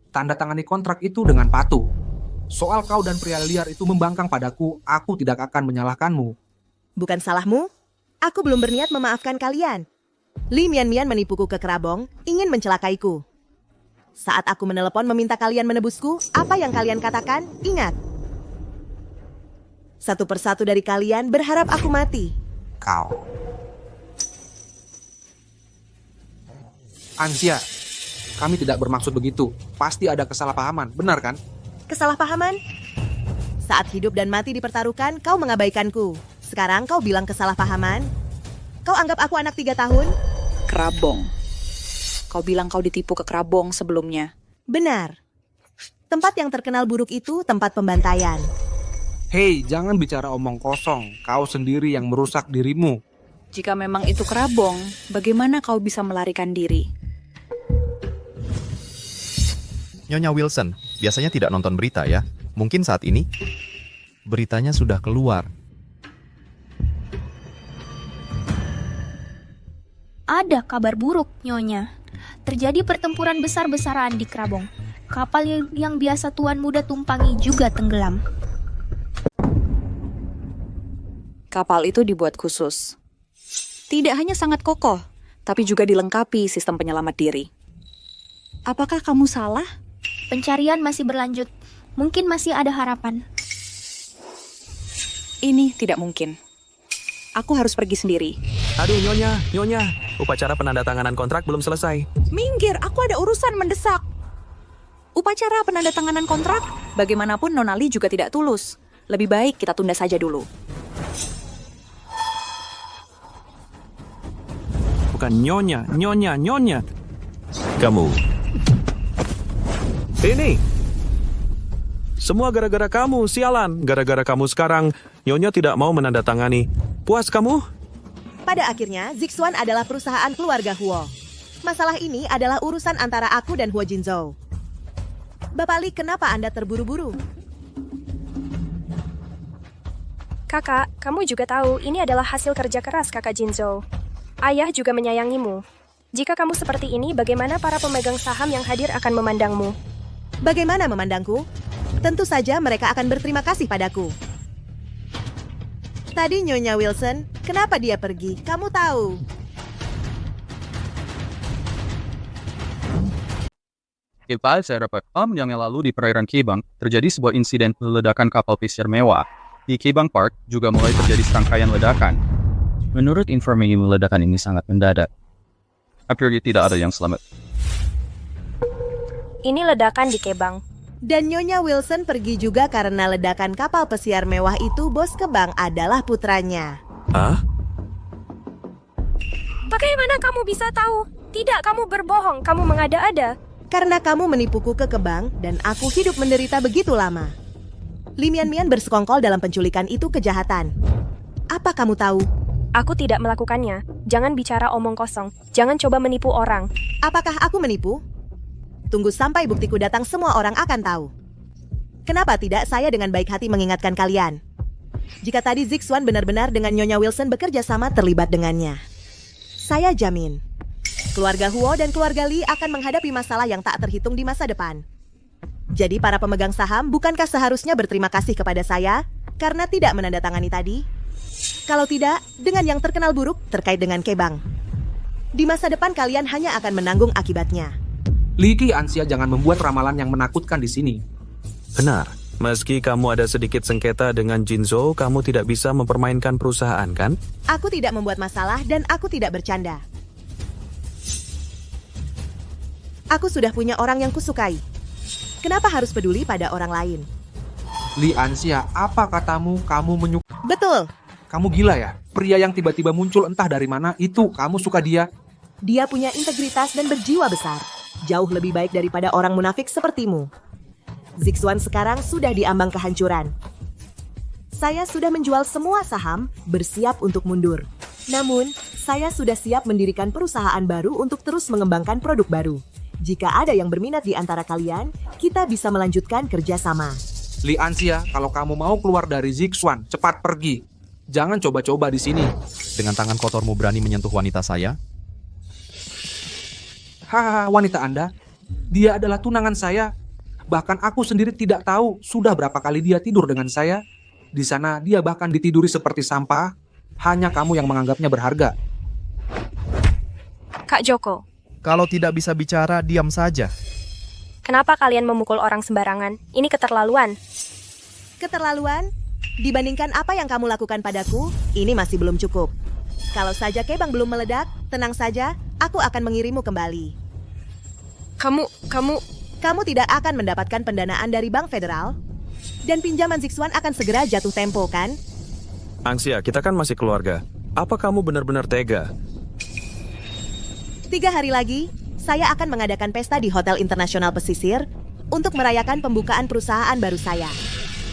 Tanda tangani kontrak itu dengan patuh. Soal kau dan pria liar itu membangkang padaku, aku tidak akan menyalahkanmu. Bukan salahmu. Aku belum berniat memaafkan kalian. Li Mian menipuku ke Kerabong, ingin mencelakaiku. Saat aku menelepon meminta kalian menebusku, apa yang kalian katakan? Ingat. Satu persatu dari kalian berharap aku mati. Kau. Ansia, kami tidak bermaksud begitu. Pasti ada kesalahpahaman, benar kan? Kesalahpahaman? Saat hidup dan mati dipertaruhkan, kau mengabaikanku. Sekarang kau bilang kesalahpahaman? Kau anggap aku anak 3 tahun? Kerabong. Kau bilang kau ditipu ke Kerabong sebelumnya. Benar. Tempat yang terkenal buruk itu tempat pembantaian. Hei, jangan bicara omong kosong. Kau sendiri yang merusak dirimu. Jika memang itu Kerabong, bagaimana kau bisa melarikan diri? Nyonya Wilson, biasanya tidak nonton berita ya. Mungkin saat ini beritanya sudah keluar. Ada kabar buruk, Nyonya. Terjadi pertempuran besar-besaran di Kerabong. Kapal yang biasa Tuan Muda tumpangi juga tenggelam. Kapal itu dibuat khusus. Tidak hanya sangat kokoh, tapi juga dilengkapi sistem penyelamat diri. Apakah kamu salah? Pencarian masih berlanjut. Mungkin masih ada harapan. Ini tidak mungkin. Aku harus pergi sendiri. Aduh, Nyonya. Upacara penandatanganan kontrak belum selesai. Minggir, aku ada urusan mendesak. Upacara penandatanganan kontrak? Bagaimanapun Nona Lee juga tidak tulus. Lebih baik kita tunda saja dulu. Bukan Nyonya. Kamu. Ini. Semua gara-gara kamu, sialan. Gara-gara kamu sekarang, Nyonya tidak mau menandatangani. Puas kamu? Pada akhirnya, Zixuan adalah perusahaan keluarga Huo. Masalah ini adalah urusan antara aku dan Huo Jinzhou. Bapak Li, kenapa Anda terburu-buru? Kakak, kamu juga tahu ini adalah hasil kerja keras kakak Jinzhou. Ayah juga menyayangimu. Jika kamu seperti ini, bagaimana para pemegang saham yang hadir akan memandangmu? Bagaimana memandangku? Tentu saja mereka akan berterima kasih padaku. Tadi Nyonya Wilson, kenapa dia pergi? Kamu tahu. Beberapa jam yang lalu di perairan Kebang, terjadi sebuah insiden ledakan kapal pesiar mewah. Di Kebang Park juga mulai terjadi serangkaian ledakan. Menurut informasi, ledakan ini sangat mendadak. Hampir tidak ada yang selamat. Ini ledakan di Kebang. Dan Nyonya Wilson pergi juga karena ledakan kapal pesiar mewah itu bos Kebang adalah putranya. Hah? Bagaimana kamu bisa tahu? Tidak, kamu berbohong, kamu mengada-ada. Karena kamu menipuku ke Kebang dan aku hidup menderita begitu lama. Li Mian bersekongkol dalam penculikan itu kejahatan. Apa kamu tahu? Aku tidak melakukannya. Jangan bicara omong kosong. Jangan coba menipu orang. Apakah aku menipu? Tunggu sampai buktiku datang, semua orang akan tahu. Kenapa tidak saya dengan baik hati mengingatkan kalian? Jika tadi Zixuan benar-benar dengan Nyonya Wilson bekerja sama terlibat dengannya. Saya jamin, keluarga Huo dan keluarga Lee akan menghadapi masalah yang tak terhitung di masa depan. Jadi para pemegang saham, bukankah seharusnya berterima kasih kepada saya karena tidak menandatangani tadi? Kalau tidak, dengan yang terkenal buruk terkait dengan Kebang. Di masa depan kalian hanya akan menanggung akibatnya. Li Ansia, jangan membuat ramalan yang menakutkan di sini. Benar. Meski kamu ada sedikit sengketa dengan Jinzhou, kamu tidak bisa mempermainkan perusahaan, kan? Aku tidak membuat masalah dan aku tidak bercanda. Aku sudah punya orang yang kusukai. Kenapa harus peduli pada orang lain? Li Ansia, apa katamu kamu menyukai? Betul. Kamu gila ya? Pria yang tiba-tiba muncul entah dari mana, itu kamu suka dia? Dia punya integritas dan berjiwa besar. Jauh lebih baik daripada orang munafik sepertimu. Zixuan sekarang sudah diambang kehancuran. Saya sudah menjual semua saham, bersiap untuk mundur. Namun, saya sudah siap mendirikan perusahaan baru untuk terus mengembangkan produk baru. Jika ada yang berminat di antara kalian, kita bisa melanjutkan kerjasama. Li Ansia, kalau kamu mau keluar dari Zixuan, cepat pergi. Jangan coba-coba di sini. Dengan tangan kotormu berani menyentuh wanita saya? Hahaha, wanita Anda. Dia adalah tunangan saya. Bahkan aku sendiri tidak tahu sudah berapa kali dia tidur dengan saya. Di sana dia bahkan ditiduri seperti sampah. Hanya kamu yang menganggapnya berharga. Kak Joko, Kalau tidak bisa bicara, diam saja. kenapa kalian memukul orang sembarangan? Ini keterlaluan. Keterlaluan? Dibandingkan apa yang kamu lakukan padaku, ini masih belum cukup. Kalau saja Kebang belum meledak, tenang saja, aku akan mengirimmu kembali. Kamu tidak akan mendapatkan pendanaan dari Bank Federal, dan pinjaman Zixuan akan segera jatuh tempo, kan? Ansia, kita kan masih keluarga. Apa kamu benar-benar tega? 3 hari lagi, saya akan mengadakan pesta di Hotel Internasional Pesisir untuk merayakan pembukaan perusahaan baru saya.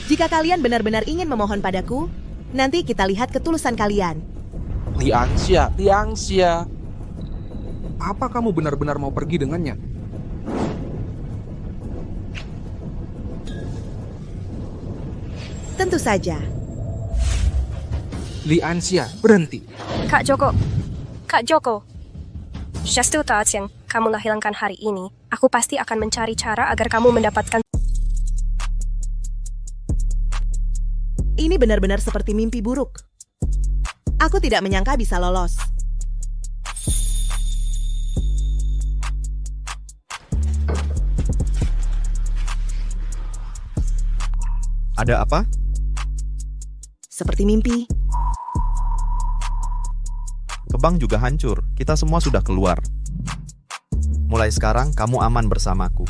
Jika kalian benar-benar ingin memohon padaku, nanti kita lihat ketulusan kalian. Liangxia. Apa kamu benar-benar mau pergi dengannya? Tentu saja. Liangxia, berhenti. Kak Joko. Just 2 thoughts yang kamu hilangkan hari ini, aku pasti akan mencari cara agar kamu mendapatkan. Ini benar-benar seperti mimpi buruk. Aku tidak menyangka bisa lolos. Ada apa? Seperti mimpi. Kebang juga hancur. Kita semua sudah keluar. Mulai sekarang, kamu aman bersamaku.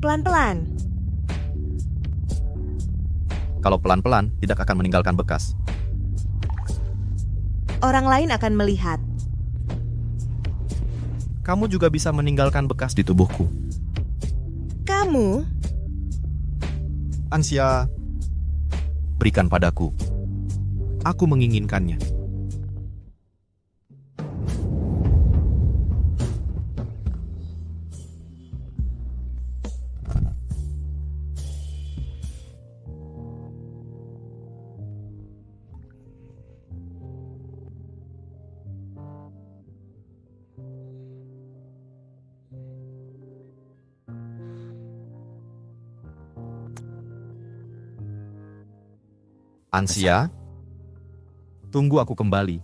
Pelan-pelan. Kalau pelan-pelan, tidak akan meninggalkan bekas. Orang lain akan melihat. Kamu juga bisa meninggalkan bekas di tubuhku. Kamu? Ansia, berikan padaku. Aku menginginkannya. Ansia, tunggu aku kembali.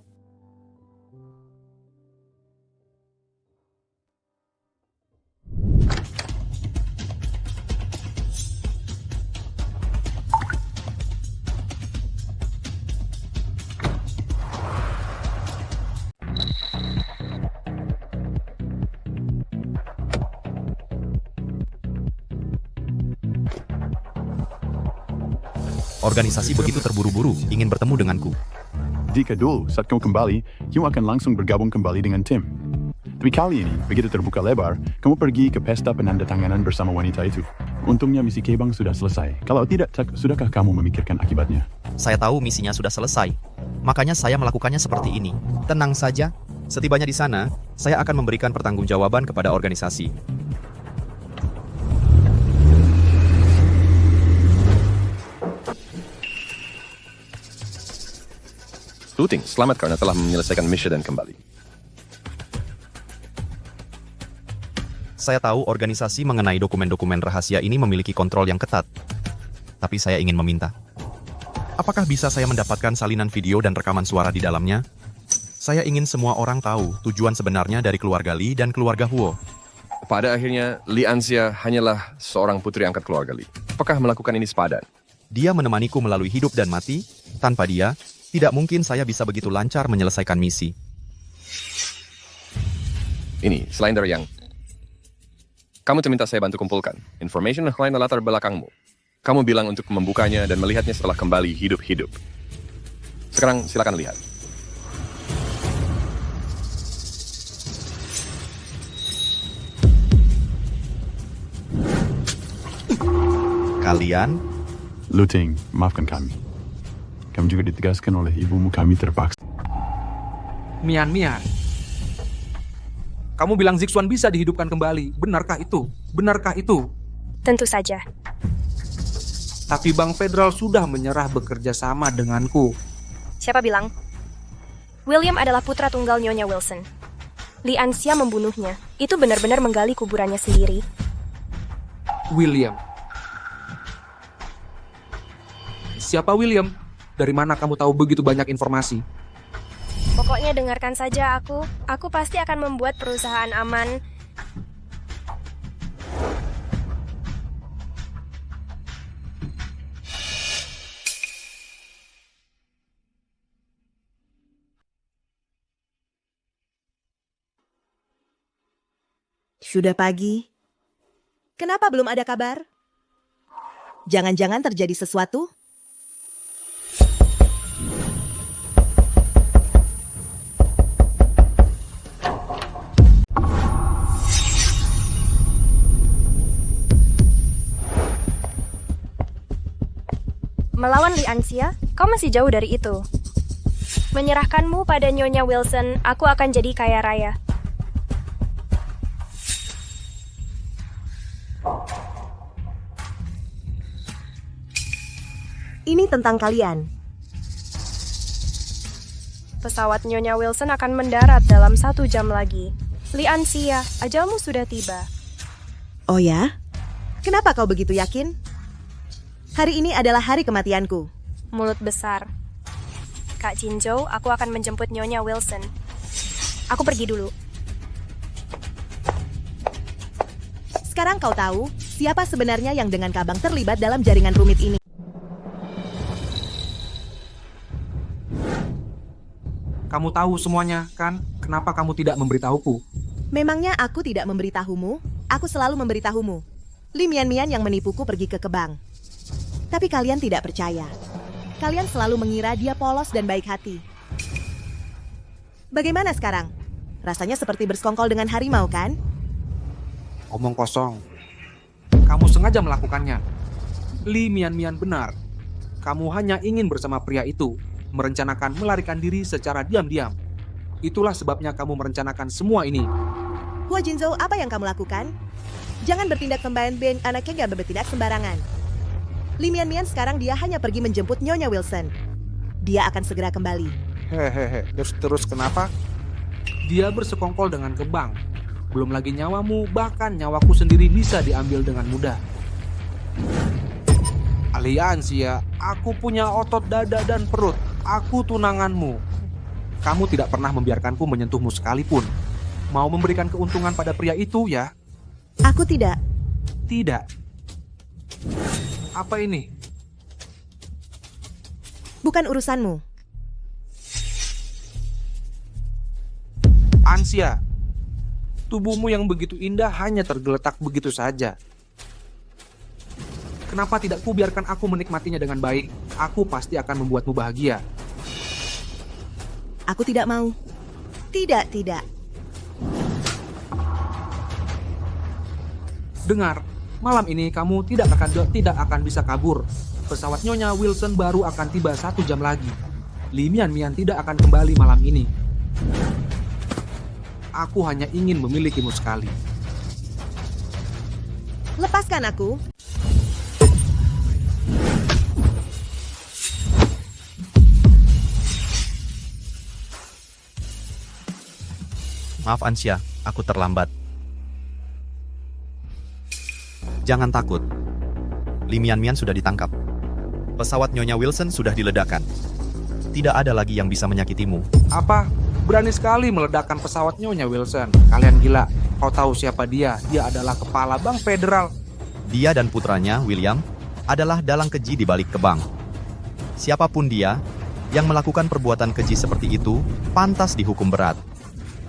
Organisasi begitu terburu-buru ingin bertemu denganku. Jika dulu saat kamu kembali, kamu akan langsung bergabung kembali dengan tim. Tapi kali ini, begitu terbuka lebar, kamu pergi ke pesta penandatanganan bersama wanita itu. Untungnya misi Kebang sudah selesai. Kalau tidak, sudahkah kamu memikirkan akibatnya? Saya tahu misinya sudah selesai. Makanya saya melakukannya seperti ini. Tenang saja. Setibanya di sana, saya akan memberikan pertanggungjawaban kepada organisasi. Luting, selamat karena telah menyelesaikan misi dan kembali. Saya tahu organisasi mengenai dokumen-dokumen rahasia ini memiliki kontrol yang ketat. Tapi saya ingin meminta. Apakah bisa saya mendapatkan salinan video dan rekaman suara di dalamnya? Saya ingin semua orang tahu tujuan sebenarnya dari keluarga Li dan keluarga Huo. Pada akhirnya, Li Anxia hanyalah seorang putri angkat keluarga Li. Apakah melakukan ini sepadan? Dia menemaniku melalui hidup dan mati. Tanpa dia, tidak mungkin saya bisa begitu lancar menyelesaikan misi. Ini, selain dari yang kamu minta saya bantu kumpulkan information mengenai latar belakangmu. Kamu bilang untuk membukanya dan melihatnya setelah kembali hidup-hidup. Sekarang silakan lihat. Kalian? Luting, maafkan kami. Kami juga ditegaskan oleh ibumu, kami terpaksa. Mian. Kamu bilang Zixuan bisa dihidupkan kembali. Benarkah itu? Tentu saja. Tapi Bank Federal sudah menyerah bekerja sama denganku. Siapa bilang? William adalah putra tunggal Nyonya Wilson. Li Anxia membunuhnya. Itu benar-benar menggali kuburannya sendiri. William. Siapa William? Dari mana kamu tahu begitu banyak informasi? Pokoknya dengarkan saja aku. Aku pasti akan membuat perusahaan aman. Sudah pagi. Kenapa belum ada kabar? Jangan-jangan terjadi sesuatu? Melawan Li Anxia, kau masih jauh dari itu. Menyerahkanmu pada Nyonya Wilson, aku akan jadi kaya raya. Ini tentang kalian. Pesawat Nyonya Wilson akan mendarat dalam 1 jam lagi. Li Anxia, ajalmu sudah tiba. Oh ya? Kenapa kau begitu yakin? Hari ini adalah hari kematianku. Mulut besar. Kak Jinzhou, aku akan menjemput Nyonya Wilson. Aku pergi dulu. Sekarang kau tahu siapa sebenarnya yang dengan Kabang terlibat dalam jaringan rumit ini. Kamu tahu semuanya, kan? Kenapa kamu tidak memberitahuku? Memangnya aku tidak memberitahumu? Aku selalu memberitahumu. Li Mian-Mian yang menipuku pergi ke Kebang. Tapi kalian tidak percaya. Kalian selalu mengira dia polos dan baik hati. Bagaimana sekarang? Rasanya seperti bersekongkol dengan harimau, kan? Omong kosong. Kamu sengaja melakukannya. Li Mian-Mian benar. Kamu hanya ingin bersama pria itu, merencanakan melarikan diri secara diam-diam. Itulah sebabnya kamu merencanakan semua ini. Hua Jinzhou, apa yang kamu lakukan? Jangan bertindak pembantu anaknya gak bertindak sembarangan. Li Mian-Mian sekarang dia hanya pergi menjemput Nyonya Wilson. Dia akan segera kembali. Hehehe, terus kenapa? Dia bersekongkol dengan Kebang. Belum lagi nyawamu, bahkan nyawaku sendiri bisa diambil dengan mudah. Aliansia, aku punya otot dada dan perut. Aku tunanganmu. Kamu tidak pernah membiarkanku menyentuhmu sekalipun. Mau memberikan keuntungan pada pria itu, ya? Aku tidak. Tidak. Apa ini? Bukan urusanmu. Ansia, tubuhmu yang begitu indah hanya tergeletak begitu saja. Kenapa tidak ku biarkan aku menikmatinya dengan baik? Aku pasti akan membuatmu bahagia. Aku tidak mau. Tidak. Dengar, malam ini kamu tidak akan bisa kabur. Pesawat Nyonya Wilson baru akan tiba 1 jam lagi. Li Mian-Mian tidak akan kembali malam ini. Aku hanya ingin memilikimu sekali. Lepaskan aku. Maaf Anxia, aku terlambat. Jangan takut. Li Mian-Mian sudah ditangkap. Pesawat Nyonya Wilson sudah diledakkan. Tidak ada lagi yang bisa menyakitimu. Apa? Berani sekali meledakkan pesawat Nyonya Wilson. Kalian gila. Kau tahu siapa dia? Dia adalah kepala Bank Federal. Dia dan putranya, William, adalah dalang keji di balik Kebang. Siapapun dia yang melakukan perbuatan keji seperti itu, pantas dihukum berat.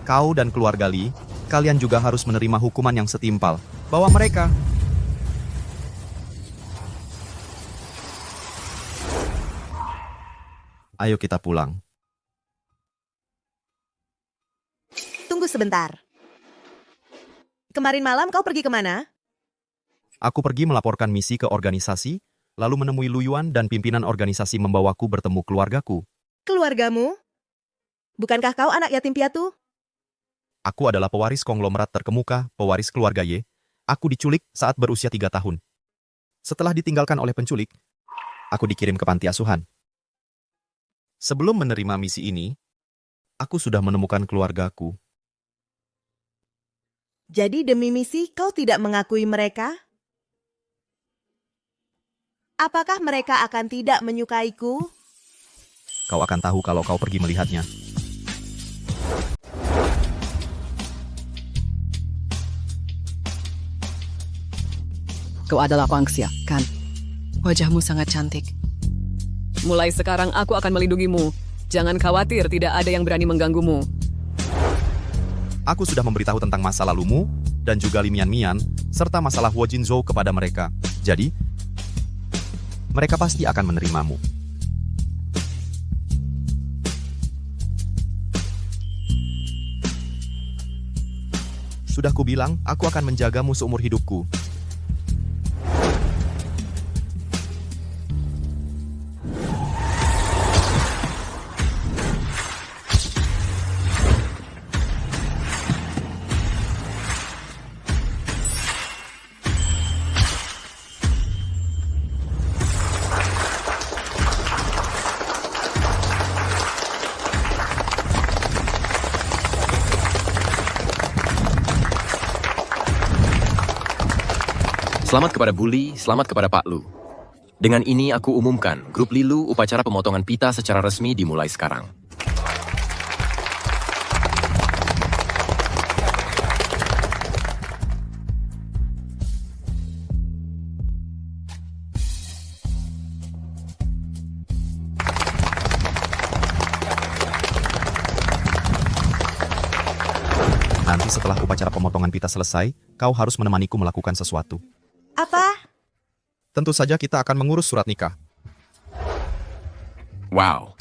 Kau dan keluarga Li, kalian juga harus menerima hukuman yang setimpal. Bawa mereka. Ayo kita pulang. Tunggu sebentar. Kemarin malam kau pergi kemana? Aku pergi melaporkan misi ke organisasi, lalu menemui Lu Yuan dan pimpinan organisasi membawaku bertemu keluargaku. Keluargamu? Bukankah kau anak yatim piatu? Aku adalah pewaris konglomerat terkemuka, pewaris keluarga Ye. Aku diculik saat berusia 3 tahun. Setelah ditinggalkan oleh penculik, aku dikirim ke panti asuhan. Sebelum menerima misi ini, aku sudah menemukan keluargaku. Jadi demi misi kau tidak mengakui mereka? Apakah mereka akan tidak menyukaiku? Kau akan tahu kalau kau pergi melihatnya. Kau adalah Wangxia, kan? Wajahmu sangat cantik. Mulai sekarang aku akan melindungimu. Jangan khawatir, tidak ada yang berani mengganggumu. Aku sudah memberitahu tentang masa lalumu, dan juga Li Mian, serta masalah Wo Jinzhou kepada mereka. Jadi, mereka pasti akan menerimamu. Sudah kubilang, aku akan menjagamu seumur hidupku. Selamat kepada Bully, selamat kepada Pak Lu. Dengan ini aku umumkan, grup Lilu upacara pemotongan pita secara resmi dimulai sekarang. Nanti setelah upacara pemotongan pita selesai, kau harus menemaniku melakukan sesuatu. Apa? Tentu saja kita akan mengurus surat nikah. Wow,